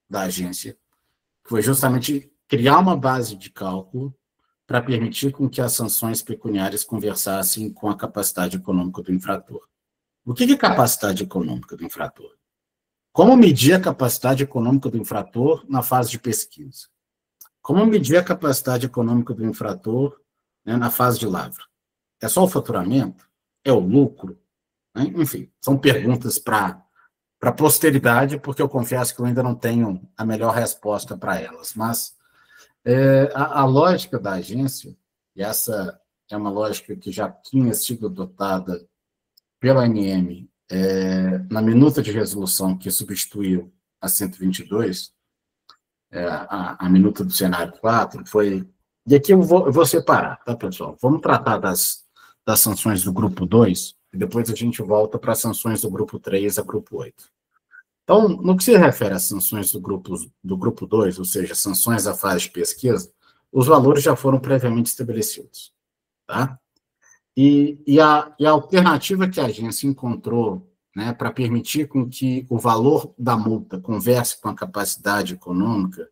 da agência, que foi justamente criar uma base de cálculo para permitir com que as sanções pecuniárias conversassem com a capacidade econômica do infrator. O que é capacidade econômica do infrator? Como medir a capacidade econômica do infrator na fase de pesquisa? Como medir a capacidade econômica do infrator, né, na fase de lavra? É só o faturamento? É o lucro? Né? Enfim, são perguntas para a posteridade, porque eu confesso que eu ainda não tenho a melhor resposta para elas. Mas a lógica da agência, e essa é uma lógica que já tinha sido adotada pela ANM na minuta de resolução que substituiu a 122, a minuta do cenário 4, foi... E aqui eu vou separar, tá, pessoal? Vamos tratar das sanções do grupo 2, e depois a gente volta para as sanções do grupo 3 a grupo 8. Então, no que se refere às sanções do grupo 2, ou seja, sanções à fase de pesquisa, os valores já foram previamente estabelecidos, tá? E a alternativa que a agência encontrou, né, para permitir com que o valor da multa converse com a capacidade econômica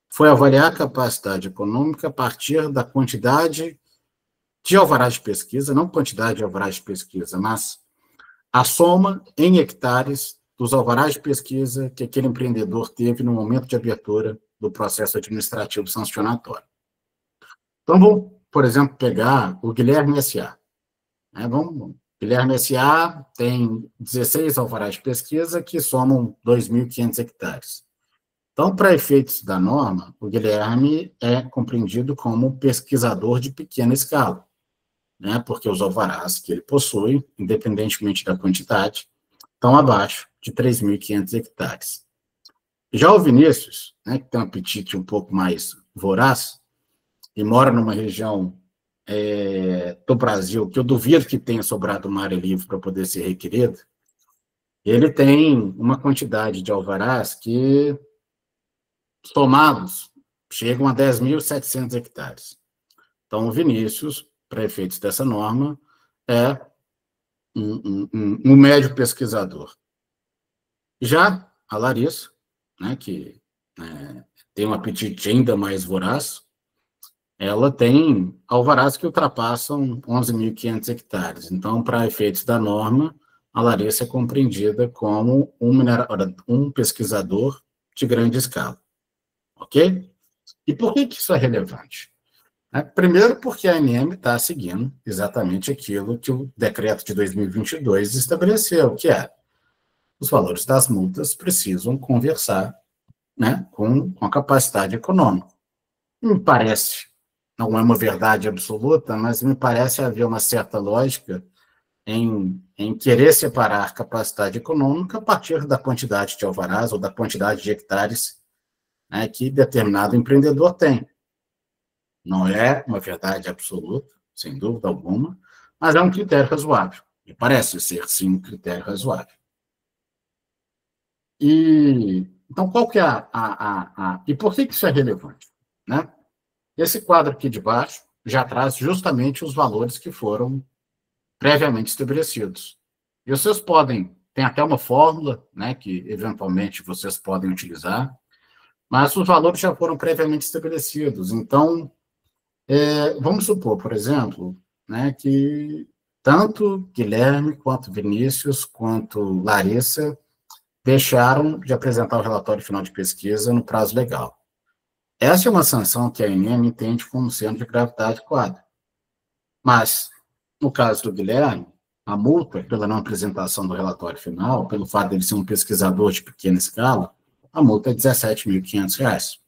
foi avaliar a capacidade econômica a partir da quantidade de alvarás de pesquisa, não quantidade de alvarás de pesquisa, mas a soma em hectares dos alvarás de pesquisa que aquele empreendedor teve no momento de abertura do processo administrativo sancionatório. Então, vamos, por exemplo, pegar o Guilherme S.A. Guilherme S.A. tem 16 alvarás de pesquisa que somam 2.500 hectares. Então, para efeitos da norma, o Guilherme é compreendido como pesquisador de pequena escala, né, porque os alvarás que ele possui, independentemente da quantidade, estão abaixo de 3.500 hectares. Já o Vinícius, né, que tem um apetite um pouco mais voraz, e mora numa região do Brasil, que eu duvido que tenha sobrado uma área livre para poder ser requerido, ele tem uma quantidade de alvarás que, somados, chegam a 10.700 hectares. Então, o Vinícius, para efeitos dessa norma, é um médio pesquisador. Já a Larissa, né, que tem um apetite ainda mais voraz, ela tem alvarás que ultrapassam 11.500 hectares. Então, para efeitos da norma, a Larissa é compreendida como um pesquisador de grande escala. Ok? E por que isso é relevante? Primeiro, porque a ANM está seguindo exatamente aquilo que o decreto de 2022 estabeleceu, que é os valores das multas precisam conversar, né, com a capacidade econômica. Me parece, não é uma verdade absoluta, mas me parece haver uma certa lógica em querer separar capacidade econômica a partir da quantidade de alvarás ou da quantidade de hectares, né, que determinado empreendedor tem. Não é uma verdade absoluta, sem dúvida alguma, mas é um critério razoável. E parece ser, sim, um critério razoável. Então, qual que é e por que isso é relevante? Né? Esse quadro aqui de baixo já traz justamente os valores que foram previamente estabelecidos. E vocês tem até uma fórmula, né, que eventualmente vocês podem utilizar, mas os valores já foram previamente estabelecidos. Então, vamos supor, por exemplo, né, que tanto Guilherme, quanto Vinícius, quanto Larissa deixaram de apresentar o relatório final de pesquisa no prazo legal. Essa é uma sanção que a ANM entende como sendo de gravidade 4. Mas, no caso do Guilherme, a multa, pela não apresentação do relatório final, pelo fato de ele ser um pesquisador de pequena escala, a multa é R$ 17.500.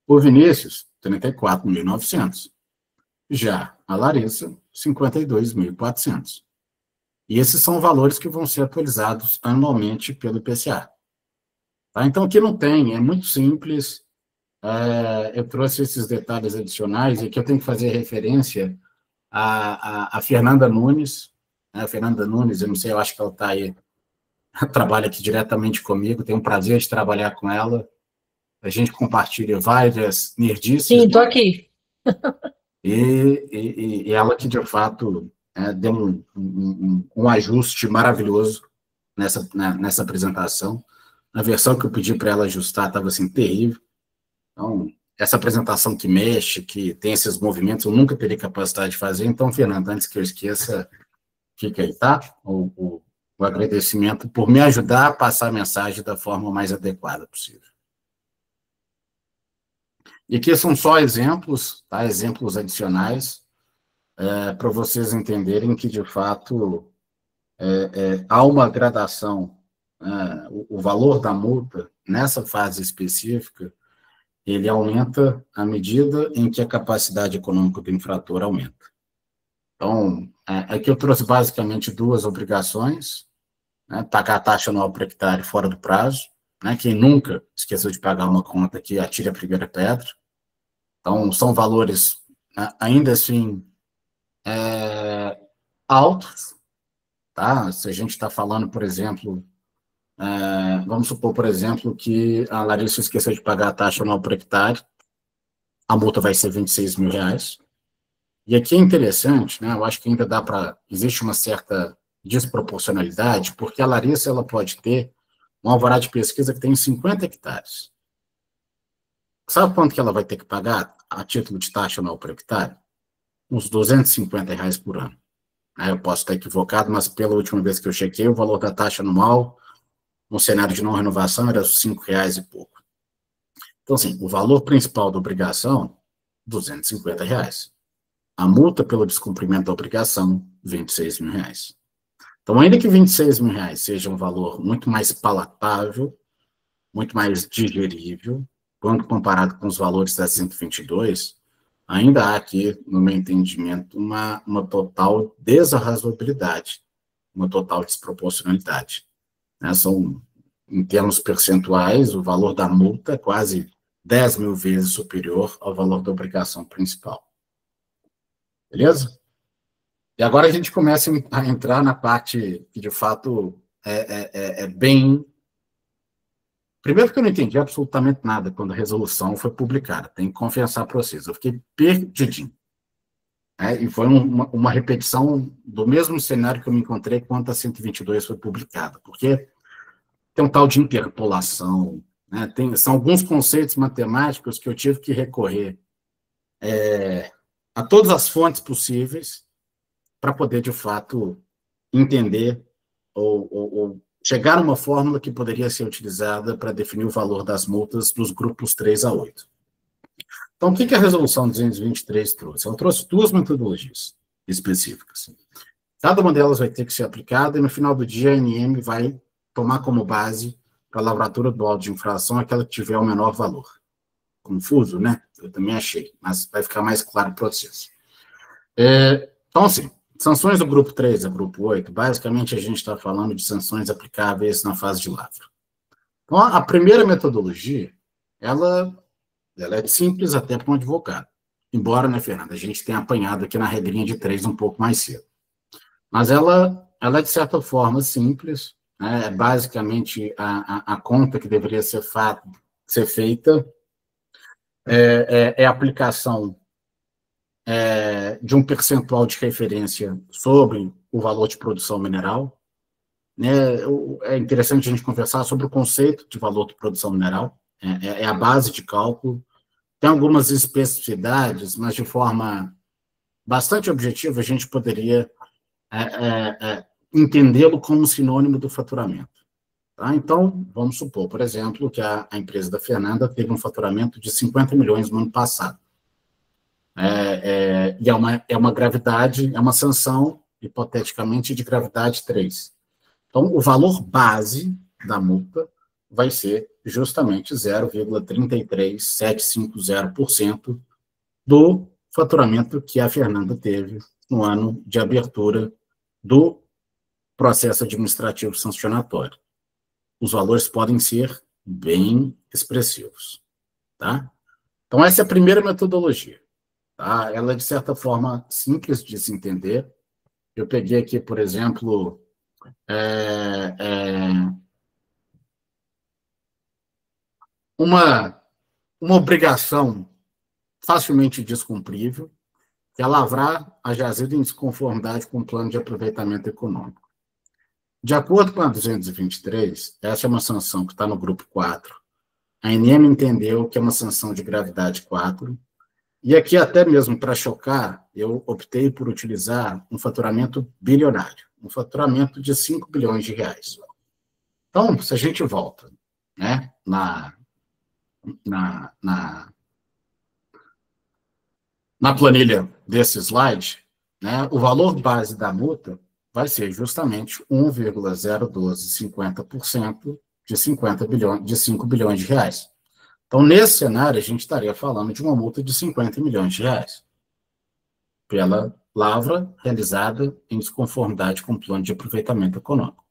O Vinícius, R$ 34.900. Já a Larissa, R$ 52.400. E esses são valores que vão ser atualizados anualmente pelo IPCA. Tá? Então, aqui não tem, é muito simples. Eu trouxe esses detalhes adicionais e aqui eu tenho que fazer referência a Fernanda Nunes. A Fernanda Nunes, eu não sei, eu acho que ela está aí, trabalha aqui diretamente comigo, tenho o prazer de trabalhar com ela. A gente compartilha várias nerdices. Sim, estou aqui. E ela que, de fato, deu um ajuste maravilhoso nessa apresentação. A versão que eu pedi para ela ajustar estava assim, terrível. Então, essa apresentação que mexe, que tem esses movimentos, eu nunca teria capacidade de fazer. Então, Fernando, antes que eu esqueça, fica aí, tá? O agradecimento por me ajudar a passar a mensagem da forma mais adequada possível. E aqui são só exemplos, tá? Exemplos adicionais, para vocês entenderem que, de fato, há uma gradação. O valor da multa, nessa fase específica, ele aumenta à medida em que a capacidade econômica do infrator aumenta. Então, aqui eu trouxe basicamente duas obrigações, né? Pagar a taxa anual por hectare fora do prazo, né? Quem nunca esqueceu de pagar uma conta aqui, atire a primeira pedra. Então, são valores, ainda assim, altos, tá? Se a gente está falando, por exemplo, vamos supor, por exemplo, que a Larissa esqueceu de pagar a taxa anual por hectare, a multa vai ser R$ 26.000. E aqui é interessante, né? Eu acho que ainda existe uma certa desproporcionalidade, porque a Larissa ela pode ter um alvará de pesquisa que tem 50 hectares. Sabe quanto que ela vai ter que pagar a título de taxa anual por hectare? Uns R$ 250 por ano. Eu posso estar equivocado, mas pela última vez que eu chequei, o valor da taxa anual no cenário de não renovação era R$ 5,00 e pouco. Então, assim, o valor principal da obrigação, R$ 250. A multa pelo descumprimento da obrigação, R$ 26.000. Então, ainda que R$ 26.000 seja um valor muito mais palatável, muito mais digerível, quando comparado com os valores da 122, ainda há aqui, no meu entendimento, uma total desarrazoabilidade, uma total desproporcionalidade. Em termos percentuais, o valor da multa é quase 10.000 vezes superior ao valor da obrigação principal. Beleza? E agora a gente começa a entrar na parte que, de fato, é bem... Primeiro que eu não entendi absolutamente nada quando a resolução foi publicada. Tem que confessar para vocês. Eu fiquei perdidinho. E foi uma repetição do mesmo cenário que eu me encontrei quando a 122 foi publicada. Porque tem um tal de interpolação, né? São alguns conceitos matemáticos que eu tive que recorrer a todas as fontes possíveis para poder, de fato, entender ou chegar a uma fórmula que poderia ser utilizada para definir o valor das multas dos grupos 3 a 8. Então, o que a Resolução 223 trouxe? Ela trouxe duas metodologias específicas. Cada uma delas vai ter que ser aplicada e, no final do dia, a ANM vai tomar como base para a lavratura do auto de infração aquela que tiver o menor valor. Confuso, né? Eu também achei, mas vai ficar mais claro o processo. Então, assim, sanções do grupo 3 a grupo 8, basicamente a gente está falando de sanções aplicáveis na fase de lavra. Então, a primeira metodologia, ela é simples até para um advogado. Embora, né, Fernanda, a gente tenha apanhado aqui na regrinha de 3 um pouco mais cedo. Mas ela é, de certa forma, simples, né? É basicamente a conta que deveria ser feita, a aplicação de um percentual de referência sobre o valor de produção mineral. Né? É interessante a gente conversar sobre o conceito de valor de produção mineral, é a base de cálculo. Tem algumas especificidades, mas de forma bastante objetiva, a gente poderia entendê-lo como sinônimo do faturamento. Tá? Então, vamos supor, por exemplo, que a empresa da Fernanda teve um faturamento de 50 milhões no ano passado. E é uma gravidade, é uma sanção, hipoteticamente, de gravidade 3. Então, o valor base da multa vai ser justamente 0,33750% do faturamento que a Fernanda teve no ano de abertura do processo administrativo sancionatório. Os valores podem ser bem expressivos. Tá? Então, essa é a primeira metodologia. Tá? Ela é, de certa forma, simples de se entender. Eu peguei aqui, por exemplo, uma obrigação facilmente descumprível, que é lavrar a jazida em desconformidade com o plano de aproveitamento econômico. De acordo com a 223, essa é uma sanção que está no grupo 4. A ANM entendeu que é uma sanção de gravidade 4, e aqui, até mesmo para chocar, eu optei por utilizar um faturamento bilionário, um faturamento de 5 bilhões de reais. Então, se a gente volta, né, na planilha desse slide, né, o valor base da multa vai ser justamente 1,01250% de 5 bilhões de reais. Então, nesse cenário, a gente estaria falando de uma multa de 50 milhões de reais pela lavra realizada em desconformidade com o plano de aproveitamento econômico.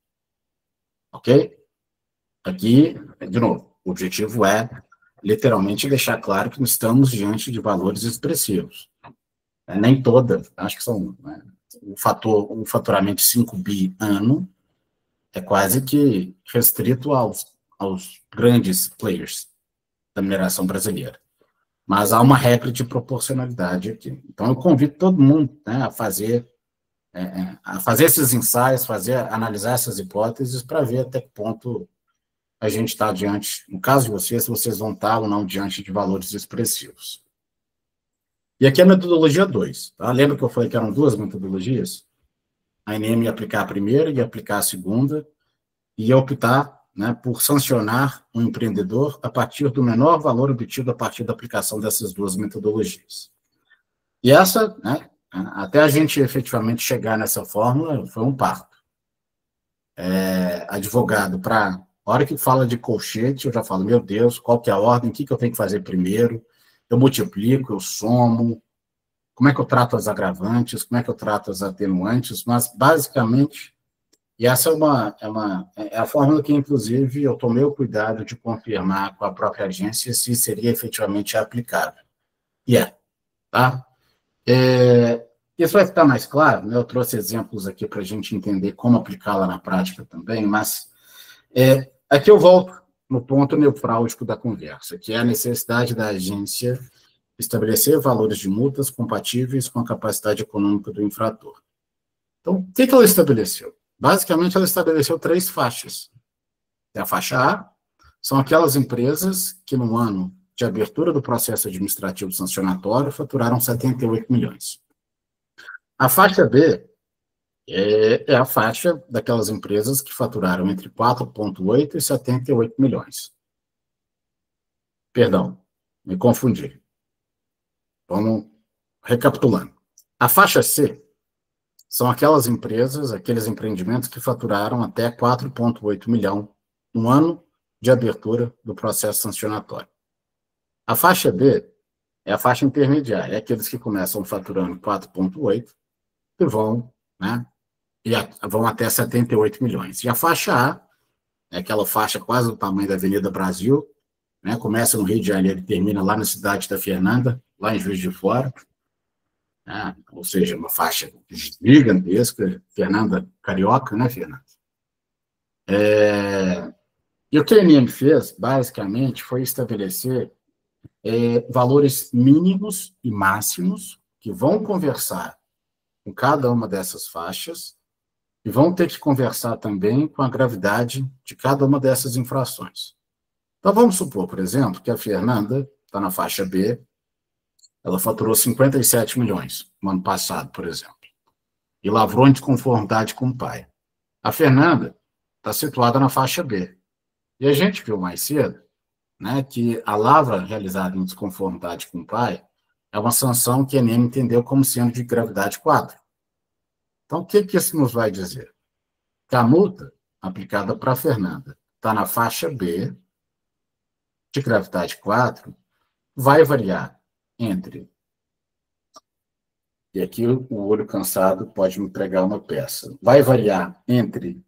Ok? Aqui, de novo, o objetivo é literalmente deixar claro que estamos diante de valores expressivos. Nem toda, acho que são, né, o faturamento de 5 bi ano é quase que restrito aos grandes players da mineração brasileira. Mas há uma regra de proporcionalidade aqui. Então, eu convido todo mundo, né, a fazer esses ensaios, analisar essas hipóteses para ver até que ponto a gente está diante, no caso de vocês, se vocês vão estar ou não diante de valores expressivos. E aqui é a metodologia 2. Tá? Lembra que eu falei que eram duas metodologias? A ANM ia aplicar a primeira e aplicar a segunda, e ia optar, né, por sancionar um empreendedor a partir do menor valor obtido a partir da aplicação dessas duas metodologias. E essa, né, até a gente efetivamente chegar nessa fórmula, foi um parto. Advogado, a hora que fala de colchete, eu já falo, meu Deus, qual que é a ordem, o que eu tenho que fazer primeiro? Eu multiplico, eu somo, como é que eu trato as agravantes, como é que eu trato as atenuantes, mas, basicamente, e essa é a fórmula que, inclusive, eu tomei o cuidado de confirmar com a própria agência se seria efetivamente aplicável. E tá? Isso vai ficar mais claro, né? Eu trouxe exemplos aqui para a gente entender como aplicá-la na prática também, mas aqui eu volto no ponto nevrálgico da conversa, que é a necessidade da agência estabelecer valores de multas compatíveis com a capacidade econômica do infrator. Então, o que ela estabeleceu? Basicamente, ela estabeleceu 3 faixas. A faixa A são aquelas empresas que, no ano de abertura do processo administrativo sancionatório, faturaram 78 milhões. A faixa B é a faixa daquelas empresas que faturaram entre 4,8 e 78 milhões. Perdão, me confundi. Vamos recapitulando. A faixa C são aquelas empresas, aqueles empreendimentos que faturaram até 4,8 milhão no ano de abertura do processo sancionatório. A faixa B é a faixa intermediária, é aqueles que começam faturando 4,8 e vão, né, vão até 78 milhões. E a faixa A é aquela faixa quase do tamanho da Avenida Brasil, né, começa no Rio de Janeiro e termina lá na cidade da Fernanda, lá em Juiz de Fora, né, ou seja, uma faixa gigantesca, Fernanda Carioca, né, Fernanda? E o que a ANEM fez, basicamente, foi estabelecer valores mínimos e máximos que vão conversar com cada uma dessas faixas e vão ter que conversar também com a gravidade de cada uma dessas infrações. Então, vamos supor, por exemplo, que a Fernanda está na faixa B, ela faturou 57 milhões no ano passado, por exemplo, e lavrou em desconformidade com o pai. A Fernanda está situada na faixa B. E a gente viu mais cedo, né, que a lavra realizada em desconformidade com o pai é uma sanção que a ANEM entendeu como sendo de gravidade 4. Então, o que isso nos vai dizer? Que a multa aplicada para a Fernanda está na faixa B, de gravidade 4, vai variar entre... E aqui o olho cansado pode me pregar uma peça. Vai variar entre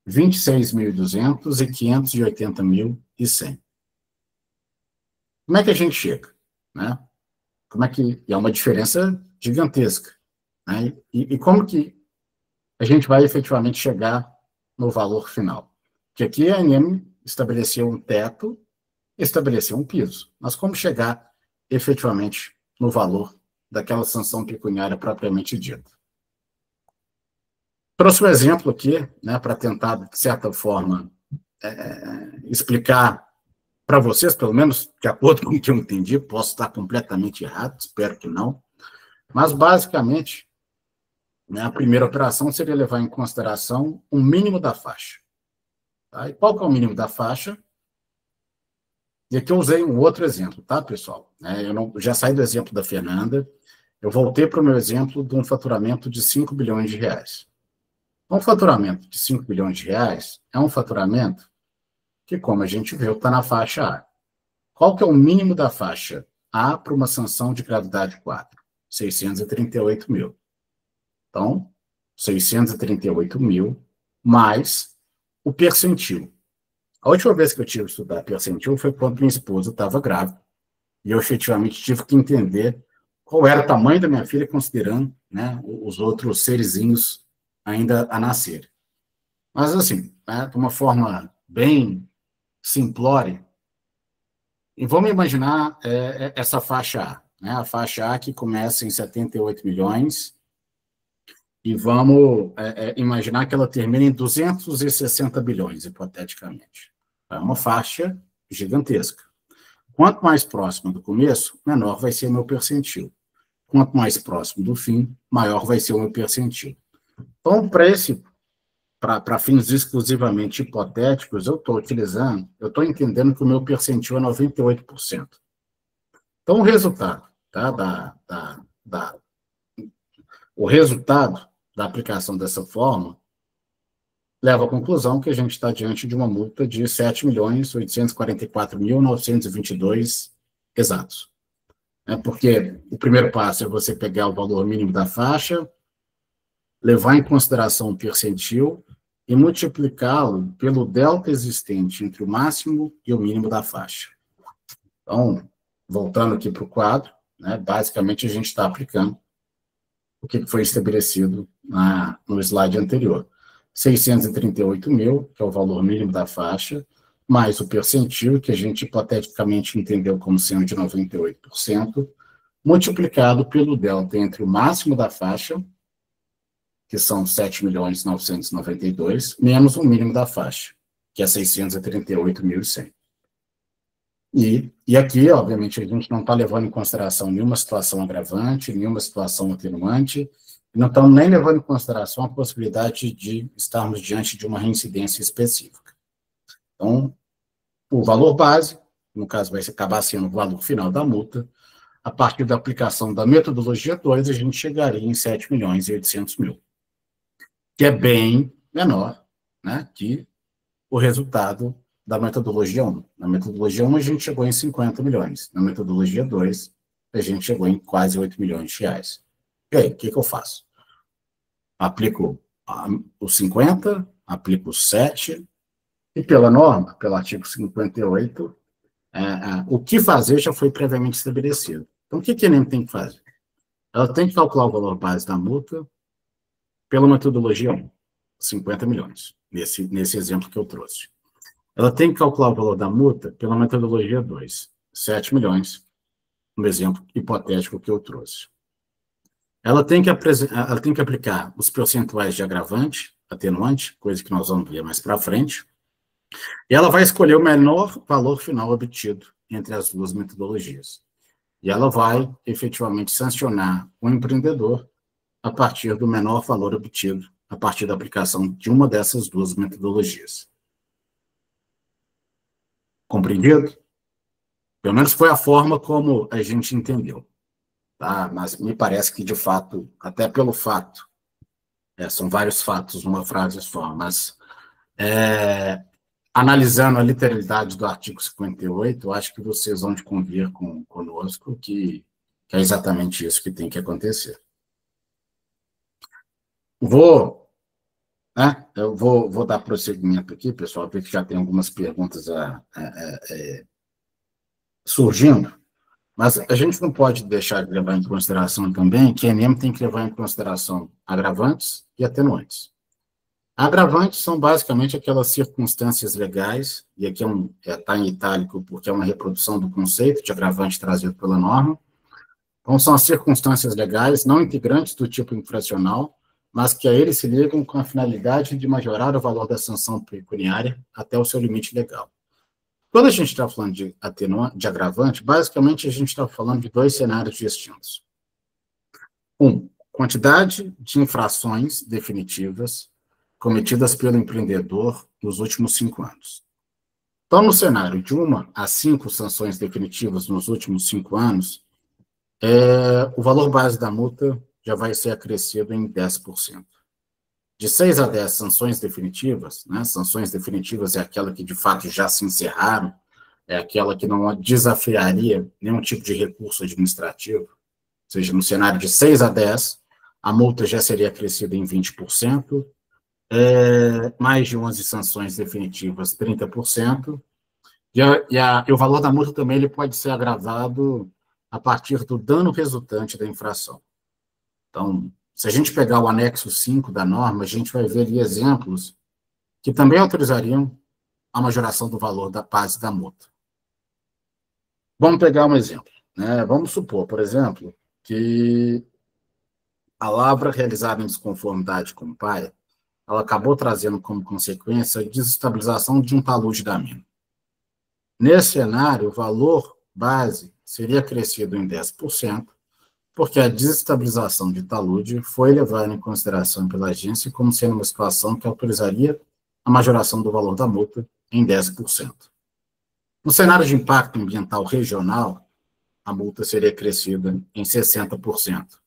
26.200 e 580.100. Como é que a gente chega? Né? Como é que... E é uma diferença gigantesca. Né? E como que a gente vai efetivamente chegar no valor final? Porque aqui a ANEM estabeleceu um teto, estabeleceu um piso. Mas como chegar efetivamente no valor daquela sanção pecuniária propriamente dita? Trouxe um exemplo aqui, né, para tentar, de certa forma, explicar para vocês, pelo menos de acordo com o que eu entendi, posso estar completamente errado, espero que não, mas, basicamente, né, a primeira operação seria levar em consideração o mínimo da faixa. Tá? E qual que é o mínimo da faixa? E aqui eu usei um outro exemplo, tá, pessoal? Eu já saí do exemplo da Fernanda, eu voltei para o meu exemplo de um faturamento de 5 bilhões de reais. Um faturamento de 5 bilhões de reais é um faturamento que, como a gente viu, está na faixa A. Qual que é o mínimo da faixa A para uma sanção de gravidade 4? 638 mil. Então, 638 mil mais o percentil. A última vez que eu tive que estudar percentil foi quando minha esposa estava grávida. E eu efetivamente tive que entender qual era o tamanho da minha filha, considerando, né, os outros serizinhos ainda a nascer. Mas, assim, né, de uma forma bem simplória, e vamos imaginar essa faixa A, né, a faixa A que começa em 78 milhões, e vamos imaginar que ela termina em 260 bilhões, hipoteticamente. É uma faixa gigantesca. Quanto mais próximo do começo, menor vai ser o meu percentil. Quanto mais próximo do fim, maior vai ser o meu percentil. Então, para fins exclusivamente hipotéticos, eu estou entendendo que o meu percentil é 98%. Então, o resultado, tá, o resultado da aplicação dessa forma leva à conclusão que a gente está diante de uma multa de 7.844.922 exatos. Porque o primeiro passo é você pegar o valor mínimo da faixa, levar em consideração o percentil e multiplicá-lo pelo delta existente entre o máximo e o mínimo da faixa. Então, voltando aqui para o quadro, né, basicamente a gente está aplicando o que foi estabelecido no slide anterior. 638 mil, que é o valor mínimo da faixa, mais o percentil, que a gente hipoteticamente entendeu como sendo de 98%, multiplicado pelo delta entre o máximo da faixa, que são 7.992.000, menos o mínimo da faixa, que é 638.100. E aqui, obviamente, a gente não está levando em consideração nenhuma situação agravante, nenhuma situação atenuante, não estamos nem levando em consideração a possibilidade de estarmos diante de uma reincidência específica. Então, o valor base, no caso, vai acabar sendo o valor final da multa. A partir da aplicação da metodologia 2, a gente chegaria em 7.800.000, que é bem menor, né, que o resultado da metodologia 1. Na metodologia 1, a gente chegou em 50 milhões. Na metodologia 2, a gente chegou em quase 8 milhões de reais. E aí, o que eu faço? Aplico os 50, aplico os 7, e pela norma, pelo artigo 58, o que fazer já foi previamente estabelecido. Então, o que a ENEM tem que fazer? Ela tem que calcular o valor base da multa pela metodologia 1, 50 milhões, nesse exemplo que eu trouxe. Ela tem que calcular o valor da multa pela metodologia 2, 7 milhões, no exemplo hipotético que eu trouxe. Ela tem que aplicar os percentuais de agravante, atenuante, coisa que nós vamos ver mais para frente, e ela vai escolher o menor valor final obtido entre as duas metodologias. E ela vai, efetivamente, sancionar o empreendedor a partir do menor valor obtido, a partir da aplicação de uma dessas duas metodologias. Compreendido? Pelo menos foi a forma como a gente entendeu. Tá? Mas me parece que, de fato, até pelo fato, são vários fatos numa frase só, mas analisando a literalidade do artigo 58, eu acho que vocês vão convir conosco que é exatamente isso que tem que acontecer. Eu vou dar prosseguimento aqui, pessoal, porque já tem algumas perguntas surgindo, mas a gente não pode deixar de levar em consideração também que a ENEM tem que levar em consideração agravantes e atenuantes. Agravantes são basicamente aquelas circunstâncias legais, e aqui está em itálico porque é uma reprodução do conceito de agravante trazido pela norma. Então, são as circunstâncias legais não integrantes do tipo infracional, mas que a eles se ligam com a finalidade de majorar o valor da sanção pecuniária até o seu limite legal. Quando a gente está falando de agravante, basicamente a gente está falando de dois cenários distintos. Quantidade de infrações definitivas cometidas pelo empreendedor nos últimos 5 anos. Então, no cenário de 1 a 5 sanções definitivas nos últimos 5 anos, o valor base da multa já vai ser acrescido em 10%. De 6 a 10 sanções definitivas, né, sanções definitivas é aquela que de fato já se encerraram, é aquela que não desafiaria nenhum tipo de recurso administrativo, ou seja, no cenário de 6 a 10, a multa já seria acrescida em 20%, mais de 11 sanções definitivas, 30%, e o valor da multa também ele pode ser agravado a partir do dano resultante da infração. Então, se a gente pegar o anexo 5 da norma, a gente vai ver ali exemplos que também autorizariam a majoração do valor da base da multa. Vamos pegar um exemplo, né? Vamos supor, por exemplo, que a lavra realizada em desconformidade com o PAE, ela acabou trazendo como consequência a desestabilização de um talude da mina. Nesse cenário, o valor base seria acrescido em 10%, porque a desestabilização de talude foi levada em consideração pela agência como sendo uma situação que autorizaria a majoração do valor da multa em 10%. No cenário de impacto ambiental regional, a multa seria acrescida em 60%.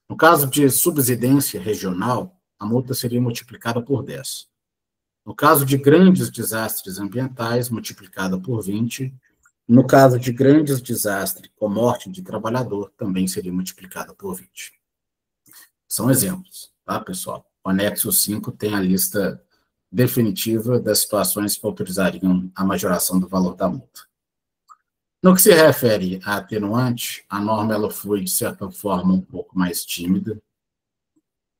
No caso de subsidência regional, a multa seria multiplicada por 10. No caso de grandes desastres ambientais, multiplicada por 20. No caso de grandes desastres com morte de trabalhador, também seria multiplicada por 20. São exemplos, tá, pessoal? O anexo 5 tem a lista definitiva das situações que autorizariam a majoração do valor da multa. No que se refere a atenuante, a norma ela foi, de certa forma, um pouco mais tímida.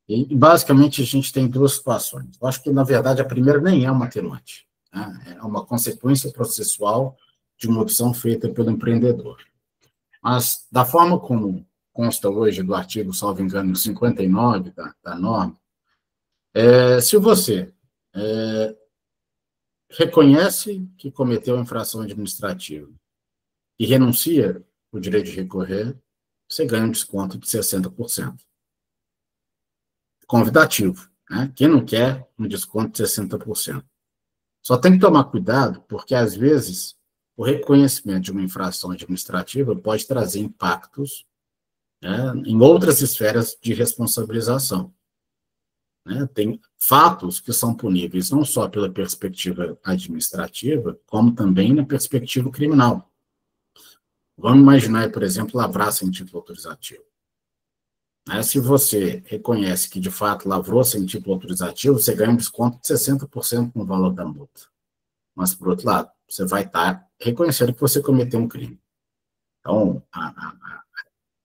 E, basicamente, a gente tem duas situações. Eu acho que, na verdade, a primeira nem é uma atenuante, né? É uma consequência processual de uma opção feita pelo empreendedor. Mas, da forma como consta hoje do artigo, salvo engano, 59 da norma, se você reconhece que cometeu infração administrativa e renuncia o direito de recorrer, você ganha um desconto de 60%. Convidativo, né? Quem não quer um desconto de 60%? Só tem que tomar cuidado, porque, às vezes, o reconhecimento de uma infração administrativa pode trazer impactos, né, em outras esferas de responsabilização. Né? Tem fatos que são puníveis não só pela perspectiva administrativa, como também na perspectiva criminal. Vamos imaginar, por exemplo, lavrar sem título autorizativo. Se você reconhece que, de fato, lavrou sem título autorizativo, você ganha um desconto de 60% no valor da multa. Mas, por outro lado, você vai estar reconhecendo que você cometeu um crime. Então,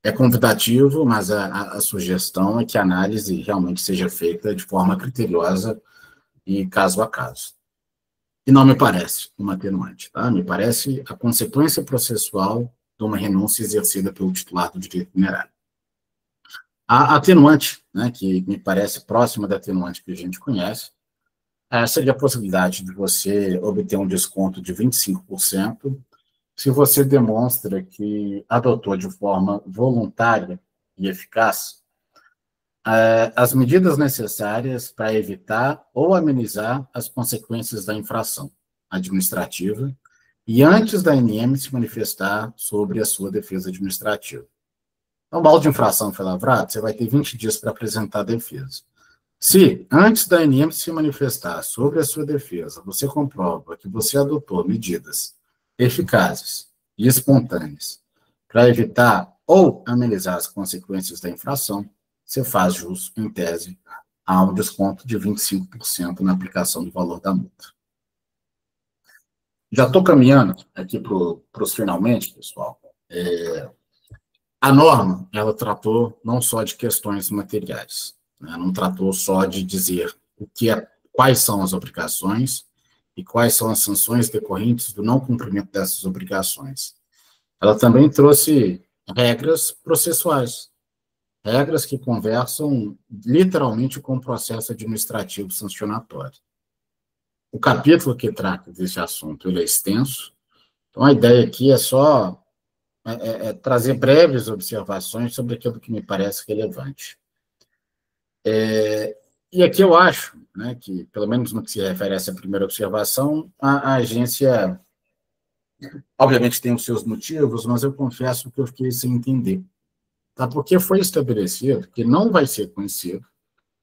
é convidativo, mas a sugestão é que a análise realmente seja feita de forma criteriosa e caso a caso. E não me parece uma atenuante, tá? Me parece a consequência processual de uma renúncia exercida pelo titular do direito minerário. A atenuante, né, que me parece próxima da atenuante que a gente conhece, seria a possibilidade de você obter um desconto de 25% se você demonstra que adotou de forma voluntária e eficaz as medidas necessárias para evitar ou amenizar as consequências da infração administrativa e antes da ANM se manifestar sobre a sua defesa administrativa. Então, o auto de infração foi lavrado, você vai ter 20 dias para apresentar a defesa. Se, antes da ANM se manifestar sobre a sua defesa, você comprova que você adotou medidas eficazes e espontâneas para evitar ou amenizar as consequências da infração, você faz jus, em tese, a um desconto de 25% na aplicação do valor da multa. Já estou caminhando aqui para os finalmente, pessoal. A norma, ela tratou não só de questões materiais, né? Não tratou só de dizer quais são as obrigações e quais são as sanções decorrentes do não cumprimento dessas obrigações. Ela também trouxe regras processuais, regras que conversam literalmente com o processo administrativo sancionatório. O capítulo que trata desse assunto ele é extenso, então a ideia aqui é só trazer breves observações sobre aquilo que me parece relevante. E aqui eu acho, né, que, pelo menos no que se refere a essa primeira observação, a agência, obviamente, tem os seus motivos, mas eu confesso que eu fiquei sem entender. Tá? Porque foi estabelecido que não vai ser conhecido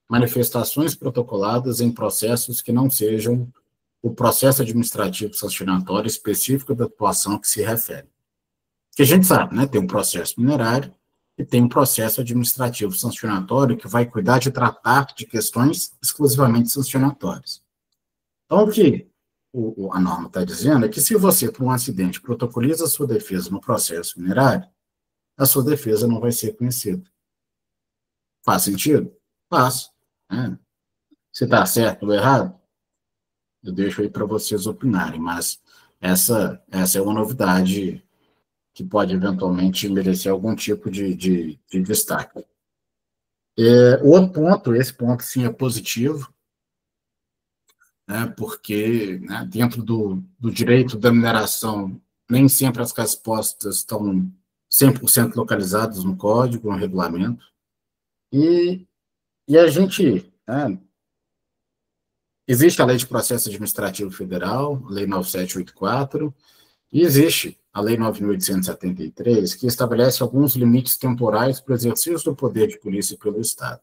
manifestações protocoladas em processos que não sejam o processo administrativo sancionatório específico da atuação que se refere. Que a gente sabe, né? Tem um processo minerário e tem um processo administrativo sancionatório que vai cuidar de tratar de questões exclusivamente sancionatórias. Então, o que a norma está dizendo é que se você, por um acidente, protocoliza a sua defesa no processo minerário, a sua defesa não vai ser conhecida. Faz sentido? Faz. Né? Se está certo ou errado, eu deixo aí para vocês opinarem, mas essa é uma novidade que pode eventualmente merecer algum tipo de destaque. O outro ponto, esse ponto sim é positivo, né, porque, né, dentro do direito da mineração, nem sempre as respostas estão 100% localizadas no código, no regulamento, e a gente, né, existe a Lei de Processo Administrativo Federal, Lei 9784, e existe a Lei 9.873, que estabelece alguns limites temporais para o exercício do poder de polícia pelo Estado.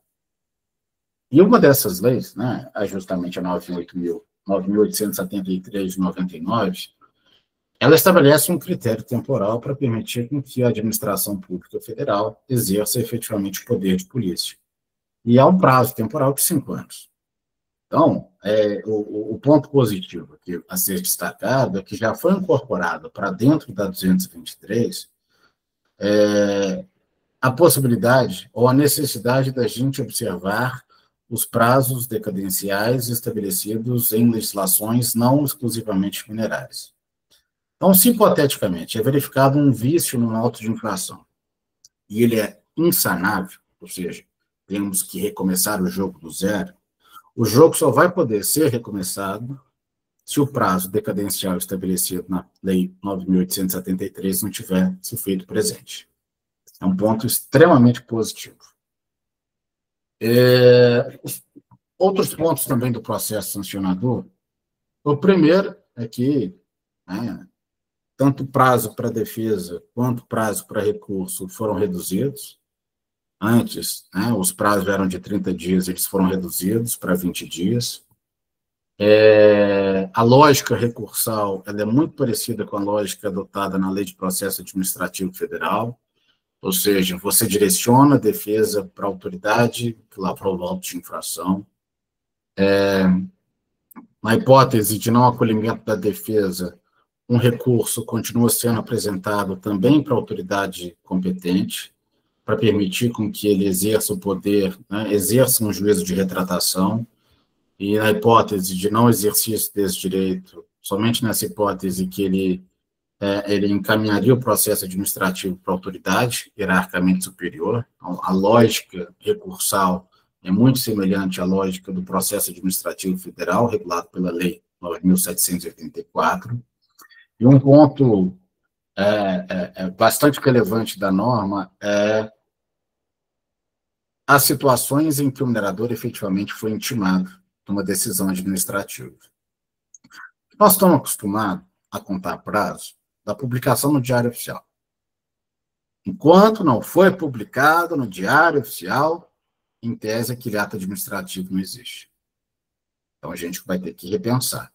E uma dessas leis, né, é justamente a 9.873 de 99, ela estabelece um critério temporal para permitir que a administração pública federal exerça efetivamente o poder de polícia. E há um prazo temporal de 5 anos. Então, o ponto positivo aqui a ser destacado é que já foi incorporado para dentro da 223 a possibilidade ou a necessidade da gente observar os prazos decadenciais estabelecidos em legislações não exclusivamente minerárias. Então, se hipoteticamente é verificado um vício no auto de infração e ele é insanável, ou seja, temos que recomeçar o jogo do zero, o jogo só vai poder ser recomeçado se o prazo decadencial estabelecido na Lei 9.873 não tiver se feito presente. É um ponto extremamente positivo. Outros pontos também do processo sancionador. O primeiro é que tanto o prazo para defesa quanto o prazo para recurso foram reduzidos. Antes, os prazos eram de 30 dias, eles foram reduzidos para 20 dias. A lógica recursal ela é muito parecida com a lógica adotada na Lei de Processo Administrativo Federal, ou seja, você direciona a defesa para a autoridade que lavrou o auto de infração. Na hipótese de não acolhimento da defesa, um recurso continua sendo apresentado também para a autoridade competente, para permitir com que ele exerça o poder, exerça um juízo de retratação, e na hipótese de não exercício desse direito, somente nessa hipótese que ele encaminharia o processo administrativo para a autoridade hierarquicamente superior. Então, a lógica recursal é muito semelhante à lógica do processo administrativo federal, regulado pela Lei 9.784. E um ponto bastante relevante da norma é as situações em que o minerador efetivamente foi intimado de uma decisão administrativa. Nós estamos acostumados a contar prazo da publicação no Diário Oficial. Enquanto não foi publicado no Diário Oficial, em tese, aquele ato administrativo não existe. Então, a gente vai ter que repensar,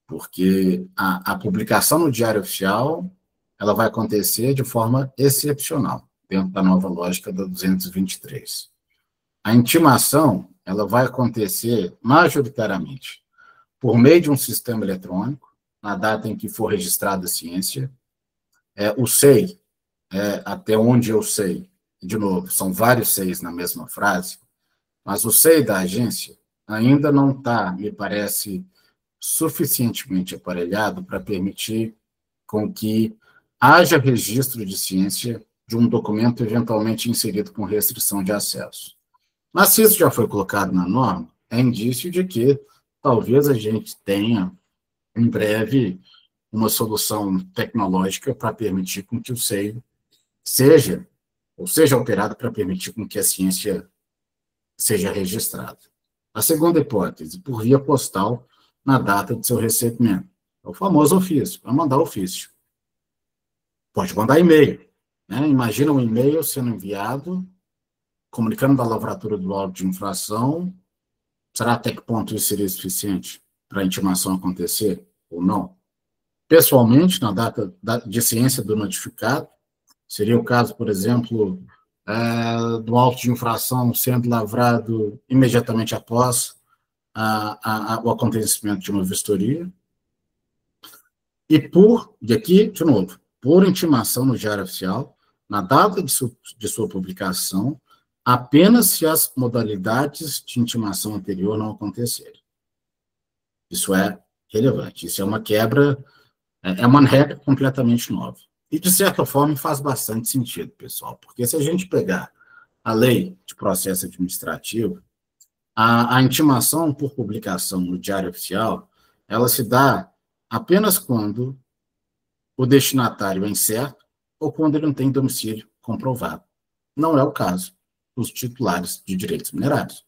porque a publicação no Diário Oficial ela vai acontecer de forma excepcional, dentro da nova lógica da 223. A intimação ela vai acontecer majoritariamente por meio de um sistema eletrônico, na data em que for registrada a ciência. O SEI, até onde eu sei, de novo, são vários SEIs na mesma frase, mas o SEI da agência ainda não está, me parece, suficientemente aparelhado para permitir com que haja registro de ciência de um documento eventualmente inserido com restrição de acesso. Mas se isso já foi colocado na norma, é indício de que talvez a gente tenha, em breve, uma solução tecnológica para permitir com que o SEI seja alterado para permitir com que a ciência seja registrada. A segunda hipótese, por via postal, na data de seu recebimento. É o famoso ofício, vai mandar ofício. Pode mandar e-mail. Imagina um e-mail sendo enviado, comunicando da lavratura do auto de infração. Será até que ponto isso seria suficiente para a intimação acontecer ou não? Pessoalmente, na data de ciência do notificado, seria o caso, por exemplo, do auto de infração sendo lavrado imediatamente após o acontecimento de uma vistoria. E aqui, de novo, por intimação no Diário Oficial, na data de sua publicação, apenas se as modalidades de intimação anterior não acontecerem. Isso é relevante. Isso é uma quebra, é uma regra completamente nova. E, de certa forma, faz bastante sentido, pessoal, porque se a gente pegar a Lei de Processo Administrativo, a intimação por publicação no Diário Oficial, ela se dá apenas quando o destinatário é incerto ou quando ele não tem domicílio comprovado. Não é o caso dos titulares de direitos minerários.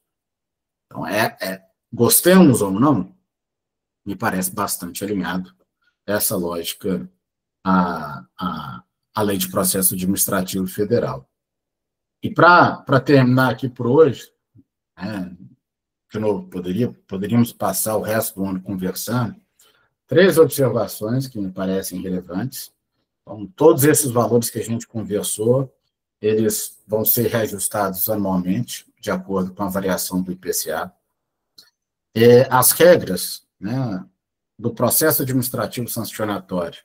Então, gostemos ou não, me parece bastante alinhado essa lógica à Lei de Processo Administrativo Federal. E para terminar aqui por hoje, de novo, poderíamos passar o resto do ano conversando, 3 observações que me parecem relevantes. Então, todos esses valores que a gente conversou, eles vão ser reajustados anualmente, de acordo com a variação do IPCA. As regras do processo administrativo sancionatório,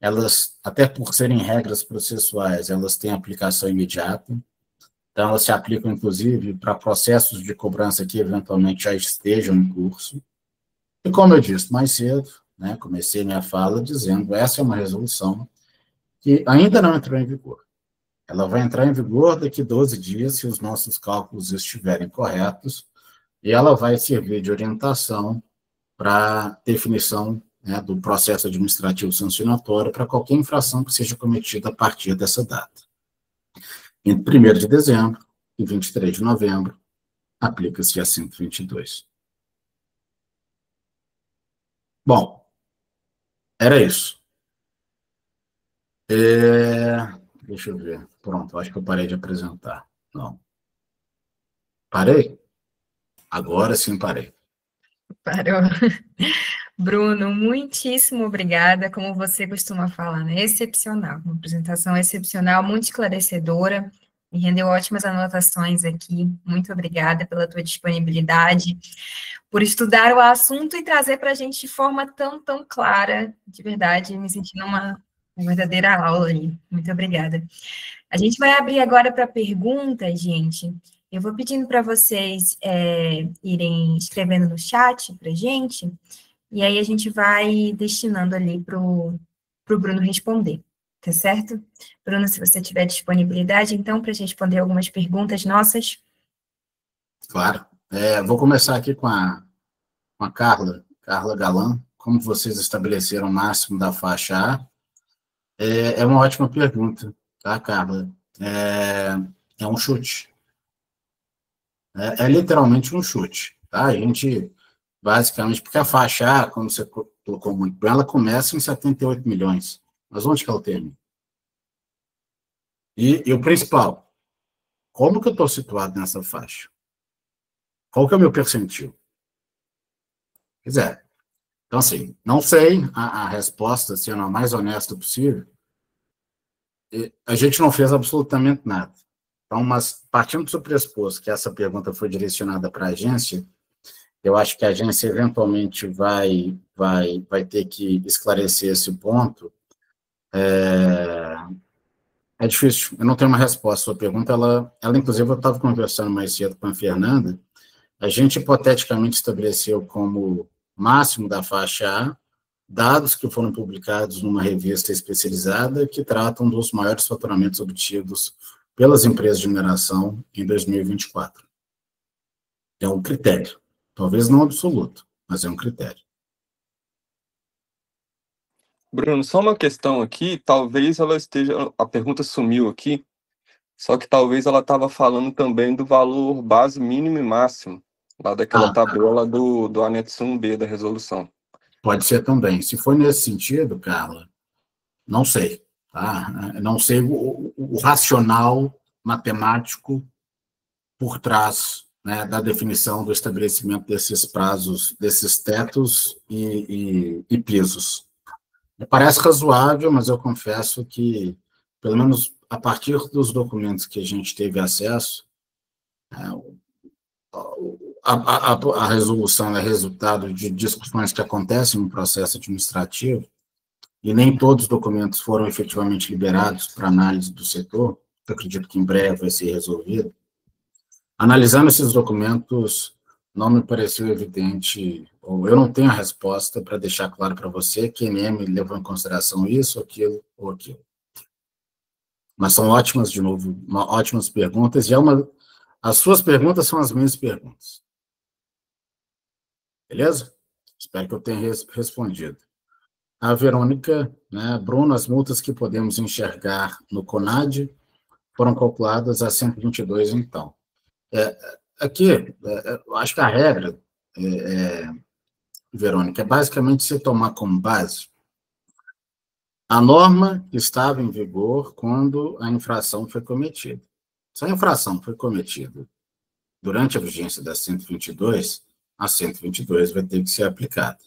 elas, até por serem regras processuais, elas têm aplicação imediata. Então, elas se aplicam, inclusive, para processos de cobrança que, eventualmente, já estejam em curso. E, como eu disse mais cedo, comecei minha fala dizendo, essa é uma resolução que ainda não entrou em vigor. Ela vai entrar em vigor daqui 12 dias, se os nossos cálculos estiverem corretos, e ela vai servir de orientação para definição, né, do processo administrativo sancionatório para qualquer infração que seja cometida a partir dessa data. Entre 1º de dezembro e 23 de novembro, aplica-se a 122. Bom, era isso. Deixa eu ver. Pronto, acho que eu parei de apresentar. Não. Parei? Agora sim parei. Parou. Bruno, muitíssimo obrigada, como você costuma falar, né? Excepcional, uma apresentação excepcional, muito esclarecedora, me rendeu ótimas anotações aqui. Muito obrigada pela tua disponibilidade, por estudar o assunto e trazer para a gente de forma tão clara, de verdade, me sentindo uma verdadeira aula aí. Muito obrigada. A gente vai abrir agora para perguntas, gente. Eu vou pedindo para vocês irem escrevendo no chat para a gente, e aí a gente vai destinando ali para o Bruno responder, tá certo? Bruno, se você tiver disponibilidade, então, para a gente responder algumas perguntas nossas. Claro. Vou começar aqui com a Carla Galan. Como vocês estabeleceram o máximo da faixa A? É uma ótima pergunta, tá, Carla? É um chute. É literalmente um chute, tá? A gente, basicamente, porque a faixa A, como você colocou muito bem, ela começa em 78 milhões. Mas onde que ela termina? E o principal, como que eu estou situado nessa faixa? Qual que é o meu percentil? Pois é. Então, assim, não sei a resposta, sendo a mais honesta possível. A gente não fez absolutamente nada. Então, mas partindo do pressuposto que essa pergunta foi direcionada para a agência, eu acho que a agência eventualmente vai ter que esclarecer esse ponto. É difícil, eu não tenho uma resposta à sua pergunta. Ela inclusive, eu estava conversando mais cedo com a Fernanda, a gente hipoteticamente estabeleceu como máximo da faixa A dados que foram publicados numa revista especializada que tratam dos maiores faturamentos obtidos pelas empresas de mineração em 2024. É um critério, talvez não absoluto, mas é um critério. Bruno, só uma questão aqui, talvez ela esteja, a pergunta sumiu aqui, só que talvez ela estava falando também do valor base mínimo e máximo, lá daquela tabela do anexo 1B da resolução. Pode ser também. Se for nesse sentido, Carla, não sei, tá? Não sei o racional matemático por trás, né, da definição do estabelecimento desses prazos, desses tetos e pisos. Me parece razoável, mas eu confesso que, pelo menos a partir dos documentos que a gente teve acesso, a resolução é resultado de discussões que acontecem no processo administrativo, e nem todos os documentos foram efetivamente liberados para análise do setor. Eu acredito que em breve vai ser resolvido. Analisando esses documentos, não me pareceu evidente, ou eu não tenho a resposta para deixar claro para você que a ANM levou em consideração isso, aquilo ou aquilo. Mas são ótimas, de novo, ótimas perguntas, e as suas perguntas são as minhas perguntas. Beleza? Espero que eu tenha respondido. A Verônica, né, Bruno, as multas que podemos enxergar no CONAD foram calculadas a 122, então. Aqui, eu acho que a regra, Verônica, é basicamente você tomar como base a norma que estava em vigor quando a infração foi cometida. Se a infração foi cometida durante a vigência da 122, a 122 vai ter que ser aplicada.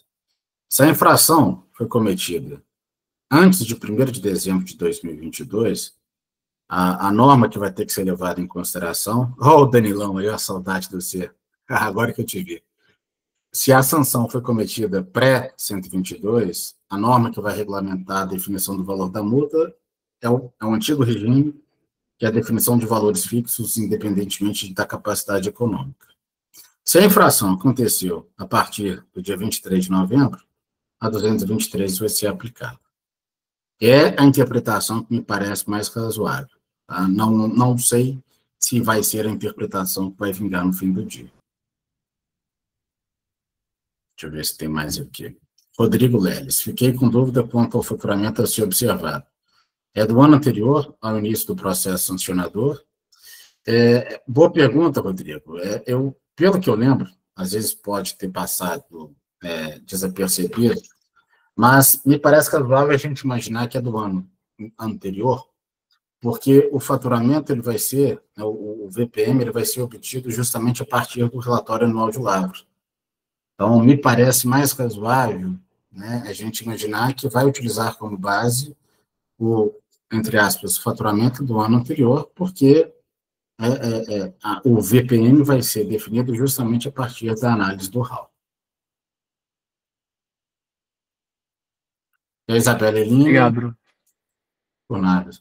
Se a infração foi cometida antes de 1º de dezembro de 2022, a norma que vai ter que ser levada em consideração... Ó, o Danilão aí, a saudade do você. Agora que eu te vi. Se a sanção foi cometida pré-122, a norma que vai regulamentar a definição do valor da multa é o antigo regime, que é a definição de valores fixos, independentemente da capacidade econômica. Se a infração aconteceu a partir do dia 23 de novembro, a 223 vai ser aplicada. É a interpretação que me parece mais razoável. Tá? Não sei se vai ser a interpretação que vai vingar no fim do dia. Deixa eu ver se tem mais aqui. Rodrigo Leles. Fiquei com dúvida quanto ao faturamento a ser observado. É do ano anterior ao início do processo sancionador? Boa pergunta, Rodrigo. Pelo que eu lembro, às vezes pode ter passado desapercebido, mas me parece razoável a gente imaginar que é do ano anterior, porque o faturamento ele vai ser, o VPM ele vai ser obtido justamente a partir do relatório anual de lagros. Então, me parece mais razoável, né, a gente imaginar que vai utilizar como base entre aspas, faturamento do ano anterior, porque o VPM vai ser definido justamente a partir da análise do RAL. E a Isabela Elina. Obrigado, Bruno. Por nada.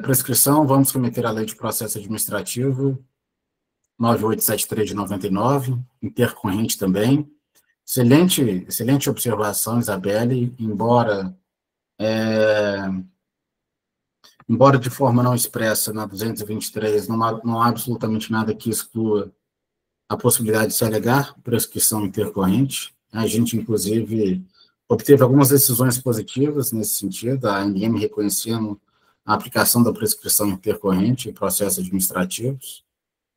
Prescrição, vamos remeter à Lei de Processo Administrativo 9873 de 99, intercorrente também. Excelente observação, Isabelle, embora de forma não expressa na 223, não há absolutamente nada que exclua a possibilidade de se alegar prescrição intercorrente. A gente, inclusive, obteve algumas decisões positivas nesse sentido, a ANM reconhecendo a aplicação da prescrição intercorrente em processos administrativos,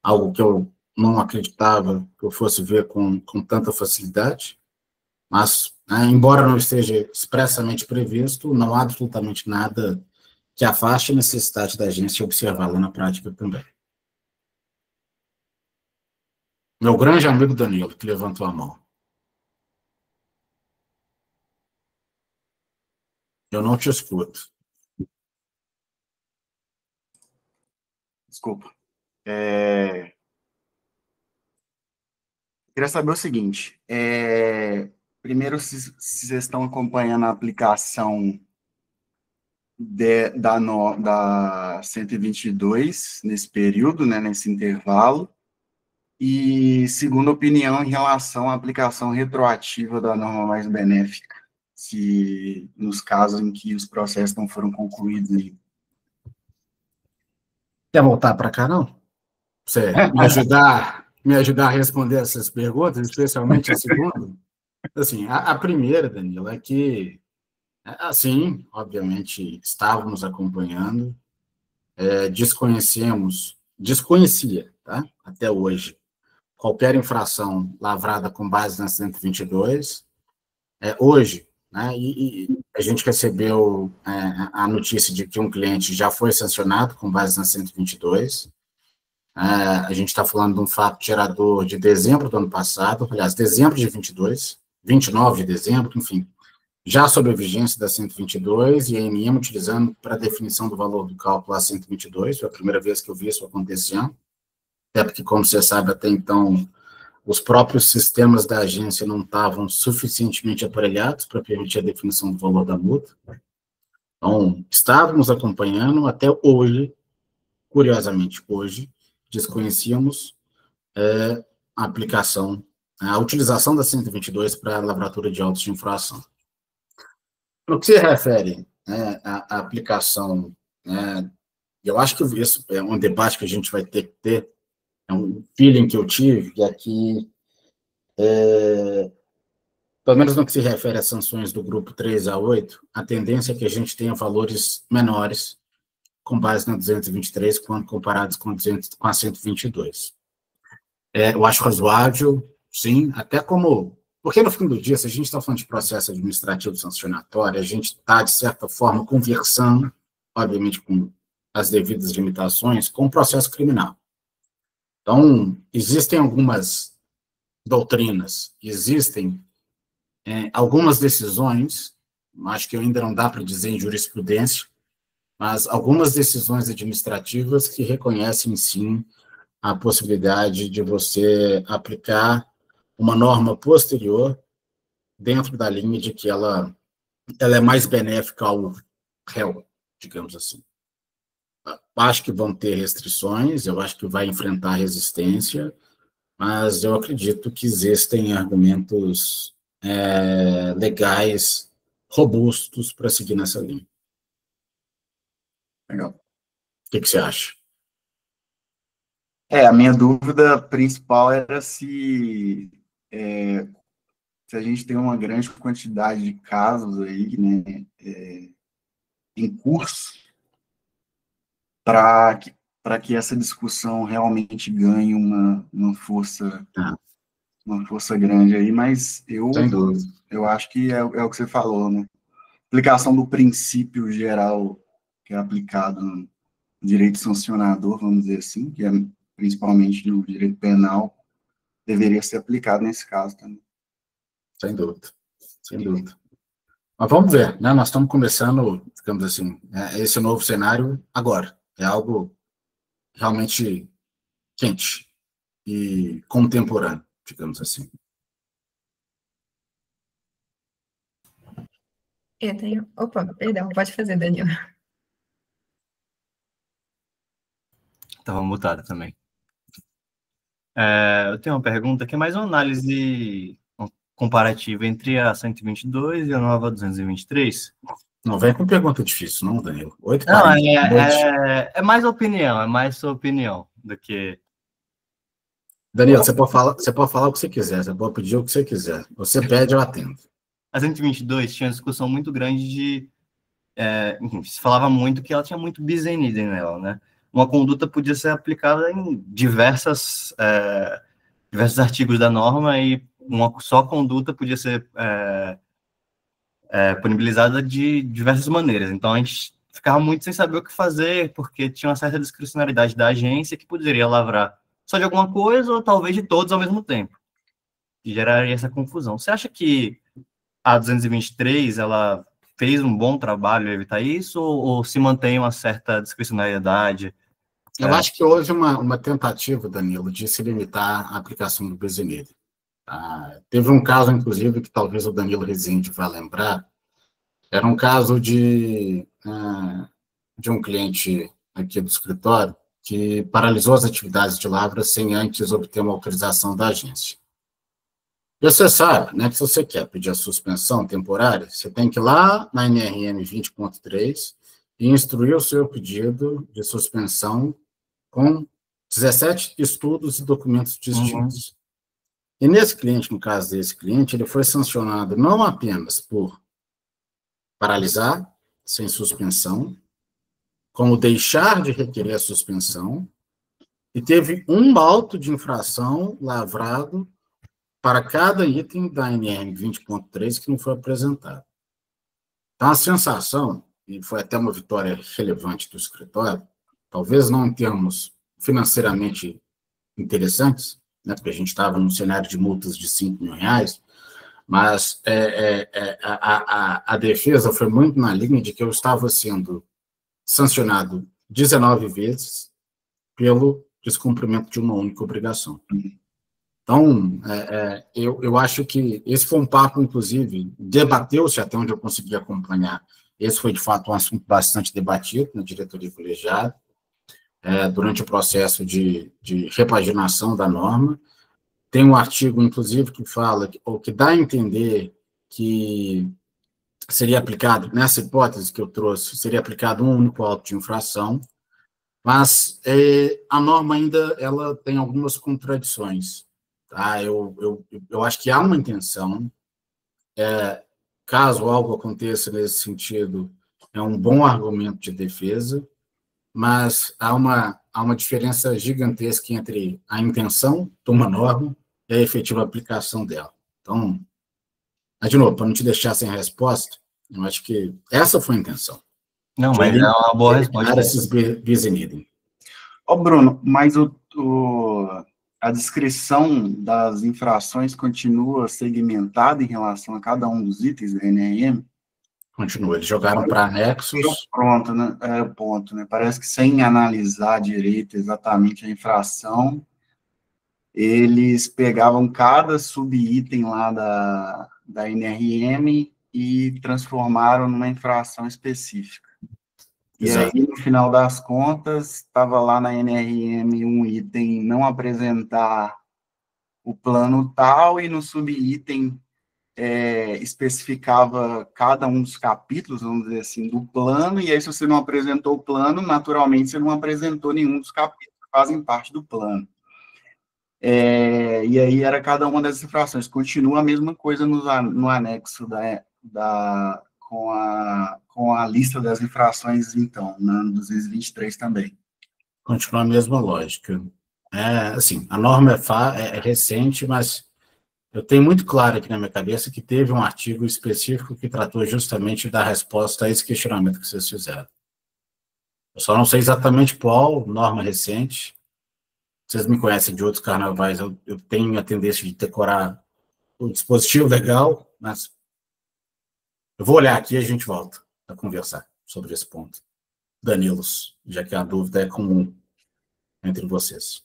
algo que eu não acreditava que eu fosse ver com tanta facilidade, mas, embora não esteja expressamente previsto, não há absolutamente nada que afaste a necessidade da agência observá-la na prática também. Meu grande amigo Danilo, que levantou a mão. Eu não te escuto. Desculpa. Queria saber o seguinte. Primeiro, se vocês estão acompanhando a aplicação da 122 nesse período, né, nesse intervalo. E segunda opinião em relação à aplicação retroativa da norma mais benéfica, se nos casos em que os processos não foram concluídos ainda. Quer voltar para cá, não? Você me ajudar a responder essas perguntas, especialmente a segunda? Assim, a primeira, Danilo, é que, assim, obviamente, estávamos acompanhando, desconhecia, tá? Até hoje, qualquer infração lavrada com base na 122. Hoje, né, e a gente recebeu a notícia de que um cliente já foi sancionado com base na 122. A gente está falando de um fato gerador de dezembro do ano passado, aliás, dezembro de 22, 29 de dezembro, enfim, já sob a vigência da 122 e a ANM utilizando para definição do valor do cálculo a 122, foi a primeira vez que eu vi isso acontecendo, até porque, como você sabe, até então, os próprios sistemas da agência não estavam suficientemente aparelhados para permitir a definição do valor da multa. Então, estávamos acompanhando até hoje, curiosamente hoje, desconhecíamos a aplicação, a utilização da 122 para a lavratura de autos de infração. No que se refere à aplicação, eu acho que isso é um debate que a gente vai ter que ter, é um feeling que eu tive, que aqui, pelo menos no que se refere às sanções do grupo 3 a 8, a tendência é que a gente tenha valores menores com base na 223, quando comparados com a 122. Eu acho razoável, sim, até como... Porque, no fim do dia, se a gente está falando de processo administrativo sancionatório, a gente está, de certa forma, conversando, obviamente com as devidas limitações, com o processo criminal. Então, existem algumas doutrinas, existem algumas decisões, acho que ainda não dá para dizer em jurisprudência, mas algumas decisões administrativas que reconhecem, sim, a possibilidade de você aplicar uma norma posterior dentro da linha de que ela é mais benéfica ao réu, digamos assim. Acho que vão ter restrições, eu acho que vai enfrentar resistência, mas eu acredito que existem argumentos legais, robustos, para seguir nessa linha. Legal. O que você acha? A minha dúvida principal era se se a gente tem uma grande quantidade de casos aí, né, em curso, para que essa discussão realmente ganhe uma força grande aí, mas Sem dúvida. eu acho que é o que você falou, né? Aplicação do princípio geral que é aplicado no direito sancionador, vamos dizer assim, que é principalmente no direito penal, deveria ser aplicado nesse caso também. Sem dúvida. Sem dúvida. Mas vamos ver, né? Nós estamos começando, digamos assim, esse novo cenário agora. É algo realmente quente e contemporâneo, digamos assim. Opa, perdão, pode fazer, Daniel. Estava mutada também. Eu tenho uma pergunta que é mais uma análise comparativa entre a 122 e a nova 223. Não vem com pergunta difícil, não, Danilo. 8 Não, é mais opinião, é mais sua opinião do que... Danilo, você pode falar o que você quiser, você pode pedir o que você quiser. Você pede, eu atendo. A 122 tinha uma discussão muito grande de... enfim, se falava muito que ela tinha muito bis in idem nela, né? Uma conduta podia ser aplicada em diversos artigos da norma e uma só conduta podia ser punibilizada de diversas maneiras. Então, a gente ficava muito sem saber o que fazer, porque tinha uma certa discricionalidade da agência que poderia lavrar só de alguma coisa ou talvez de todos ao mesmo tempo, e geraria essa confusão. Você acha que a 223, ela fez um bom trabalho em evitar isso, ou se mantém uma certa discricionariedade? Eu acho que houve uma tentativa, Danilo, de se limitar à aplicação do bis in idem. Teve um caso, inclusive, que talvez o Danilo Rezende vai lembrar, era um caso de um cliente aqui do escritório que paralisou as atividades de lavra sem antes obter uma autorização da agência. E você sabe, né, que se você quer pedir a suspensão temporária, você tem que ir lá na NRM 20.3 e instruir o seu pedido de suspensão com 17 estudos e documentos distintos. E nesse cliente, no caso desse cliente, ele foi sancionado não apenas por paralisar sem suspensão, como deixar de requerer a suspensão, e teve um auto de infração lavrado para cada item da NR 20.3 que não foi apresentado. Então, a sensação, e foi até uma vitória relevante do escritório, talvez não em termos financeiramente interessantes, né, porque a gente estava num cenário de multas de R$5 mil, mas a defesa foi muito na linha de que eu estava sendo sancionado 19 vezes pelo descumprimento de uma única obrigação. Então, eu acho que esse foi um papo, inclusive, debateu-se até onde eu consegui acompanhar. Esse foi, de fato, um assunto bastante debatido na diretoria colegiada, durante o processo de repaginação da norma. Tem um artigo, inclusive, que fala, ou que dá a entender que seria aplicado, nessa hipótese que eu trouxe, seria aplicado um único auto de infração, mas a norma ainda ela tem algumas contradições. Tá? Eu acho que há uma intenção, caso algo aconteça nesse sentido, é um bom argumento de defesa, mas há uma diferença gigantesca entre a intenção de uma norma e a efetiva aplicação dela. Então, de novo, para não te deixar sem resposta, eu acho que essa foi a intenção. Não, mas é uma boa resposta. Esses bis in idem. Bruno, mas a descrição das infrações continua segmentada em relação a cada um dos itens da NRM? Continua, eles jogaram para anexos. Pronto, né? O ponto, né? Parece que sem analisar direito exatamente a infração, eles pegavam cada subitem lá da NRM e transformaram numa infração específica. Exato. E aí, no final das contas, estava lá na NRM um item não apresentar o plano tal, e no subitem especificava cada um dos capítulos, vamos dizer assim, do plano, e aí se você não apresentou o plano, naturalmente você não apresentou nenhum dos capítulos que fazem parte do plano. E aí era cada uma dessas infrações. Continua a mesma coisa no anexo com a lista das infrações, então, no 223 também. Continua a mesma lógica. Assim, a norma é recente, mas eu tenho muito claro aqui na minha cabeça que teve um artigo específico que tratou justamente da resposta a esse questionamento que vocês fizeram. Eu só não sei exatamente qual norma recente. Vocês me conhecem de outros carnavais, eu tenho a tendência de decorar o dispositivo legal, mas eu vou olhar aqui e a gente volta a conversar sobre esse ponto. Danilos, já que a dúvida é comum entre vocês.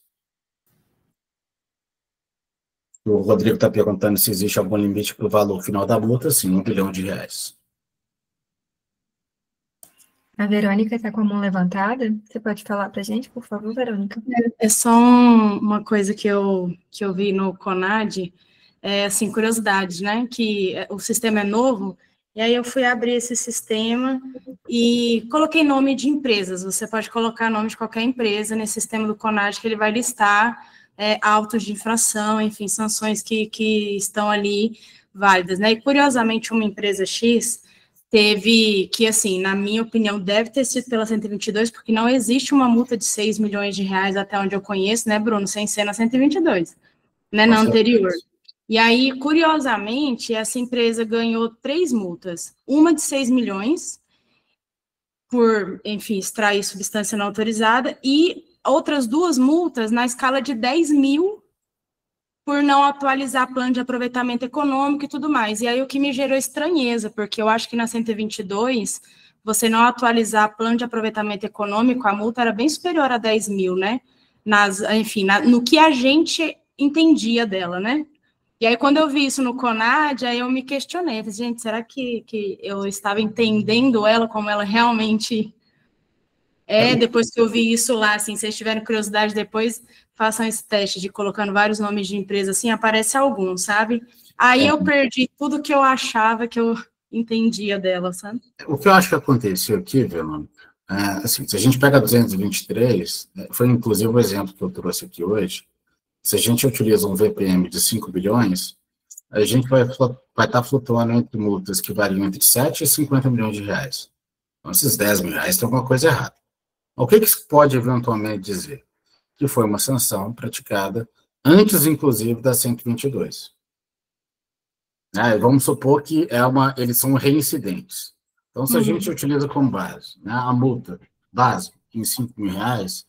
O Rodrigo está perguntando se existe algum limite para o valor final da multa. Sim, R$1 bilhão. A Verônica está com a mão levantada. Você pode falar para a gente, por favor, Verônica? É só uma coisa que eu vi no CONAD, assim, curiosidade, né? Que o sistema é novo, e aí eu fui abrir esse sistema e coloquei nome de empresas. Você pode colocar nome de qualquer empresa nesse sistema do CONAD, que ele vai listar autos de infração, enfim, sanções que estão ali válidas, né? E, curiosamente, uma empresa X teve que, assim, na minha opinião, deve ter sido pela 122, porque não existe uma multa de R$6 milhões até onde eu conheço, né, Bruno, sem ser na 122, né, na anterior. E aí, curiosamente, essa empresa ganhou 3 multas, uma de 6 milhões, por, enfim, extrair substância não autorizada, e outras 2 multas na escala de 10 mil, por não atualizar plano de aproveitamento econômico e tudo mais. E aí o que me gerou estranheza, porque eu acho que na 122, você não atualizar plano de aproveitamento econômico, a multa era bem superior a 10 mil, né? No que a gente entendia dela, né? E aí, quando eu vi isso no CONAD, aí eu me questionei, gente, será que eu estava entendendo ela como ela realmente depois que eu vi isso lá, assim, se vocês tiverem curiosidade depois, façam esse teste de colocando vários nomes de empresa, assim, aparece algum, sabe? Aí eu perdi tudo que eu achava que eu entendia dela, sabe? O que eu acho que aconteceu aqui, Verônica, assim, se a gente pega 223, foi inclusive o exemplo que eu trouxe aqui hoje, se a gente utiliza um VPM de 5 bilhões, a gente vai estar flutuando entre multas que variam entre 7 e 50 milhões de reais. Então, esses 10 mil reais tem alguma coisa errada. O que isso pode eventualmente dizer? Que foi uma sanção praticada antes, inclusive, da 122. Vamos supor que eles são reincidentes. Então, se a gente utiliza como base a multa base em 5 mil reais,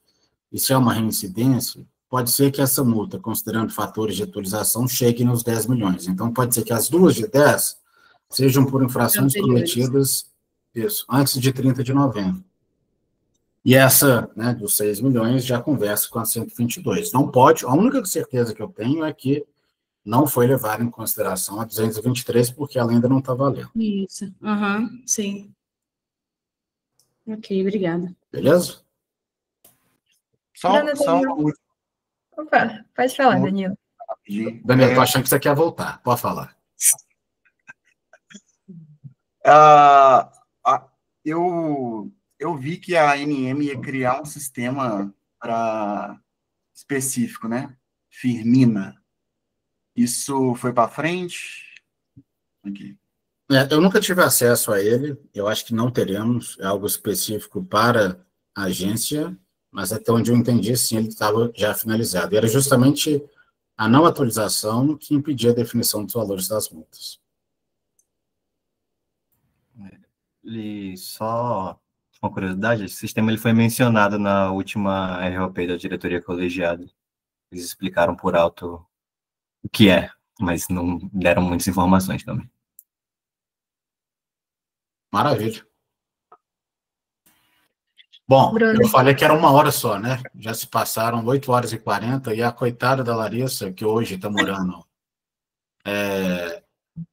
e se é uma reincidência, pode ser que essa multa, considerando fatores de atualização, chegue nos 10 milhões. Então, pode ser que as 2 de 10 sejam por infrações cometidas antes de 30 de novembro. E essa, dos 6 milhões, já conversa com a 122. Não pode, a única certeza que eu tenho é que não foi levada em consideração a 223, porque ela ainda não está valendo. Isso, sim. Ok, obrigada. Beleza? Só uma última. Opa, pode falar, Danilo. Danilo, tô achando que você quer voltar. Pode falar. Eu vi que a ANM ia criar um sistema específico, né? Firmina. Isso foi para frente? Aqui. Eu nunca tive acesso a ele, eu acho que não teremos, é algo específico para a agência, mas até onde eu entendi, sim, ele estava já finalizado. E era justamente a não atualização que impedia a definição dos valores das multas. E só uma curiosidade, esse sistema ele foi mencionado na última ROP da diretoria colegiada. Eles explicaram por alto o que é, mas não deram muitas informações também. Maravilha. Bom, Bruno. Eu falei que era 1 hora só, né? Já se passaram 8 horas e 40, e a coitada da Larissa, que hoje está morando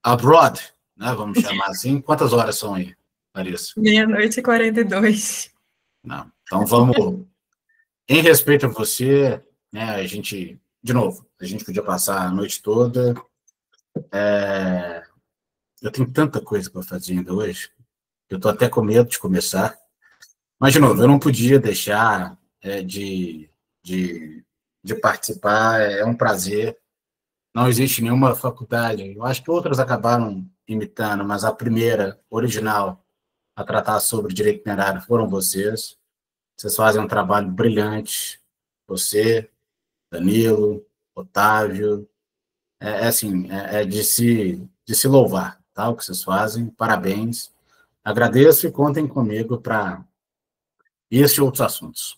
abroad, né? Vamos chamar assim. Quantas horas são aí, Larissa? 00:42. Não. Então vamos. Em respeito a você, né? A gente, de novo, a gente podia passar a noite toda. Eu tenho tanta coisa para fazer ainda hoje, eu estou até com medo de começar. Mas, de novo, eu não podia deixar de de participar, é um prazer. Não existe nenhuma faculdade, eu acho que outras acabaram imitando, mas a primeira, original, a tratar sobre direito minerário foram vocês. Vocês fazem um trabalho brilhante. Você, Danilo, Otávio, é de se louvar, tá? O que vocês fazem, parabéns. Agradeço e contem comigo para este e outros assuntos.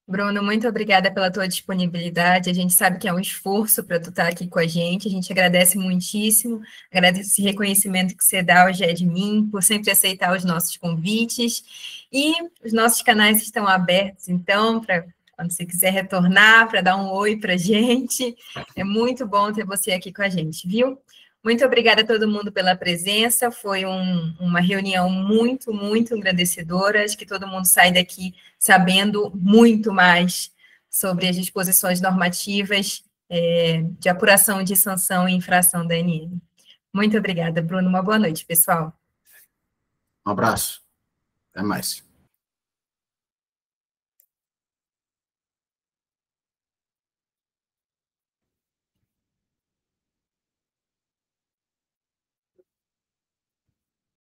Bruno, muito obrigada pela tua disponibilidade. A gente sabe que é um esforço para tu estar aqui com a gente. A gente agradece muitíssimo. Agradece esse reconhecimento que você dá ao GEDMIN por sempre aceitar os nossos convites. E os nossos canais estão abertos, então, para quando você quiser retornar, para dar um oi para a gente. É muito bom ter você aqui com a gente, viu? Muito obrigada a todo mundo pela presença, foi uma reunião muito, muito engrandecedora, acho que todo mundo sai daqui sabendo muito mais sobre as disposições normativas de apuração de sanção e infração da ANM. Muito obrigada, Bruno, uma boa noite, pessoal. Um abraço, até mais.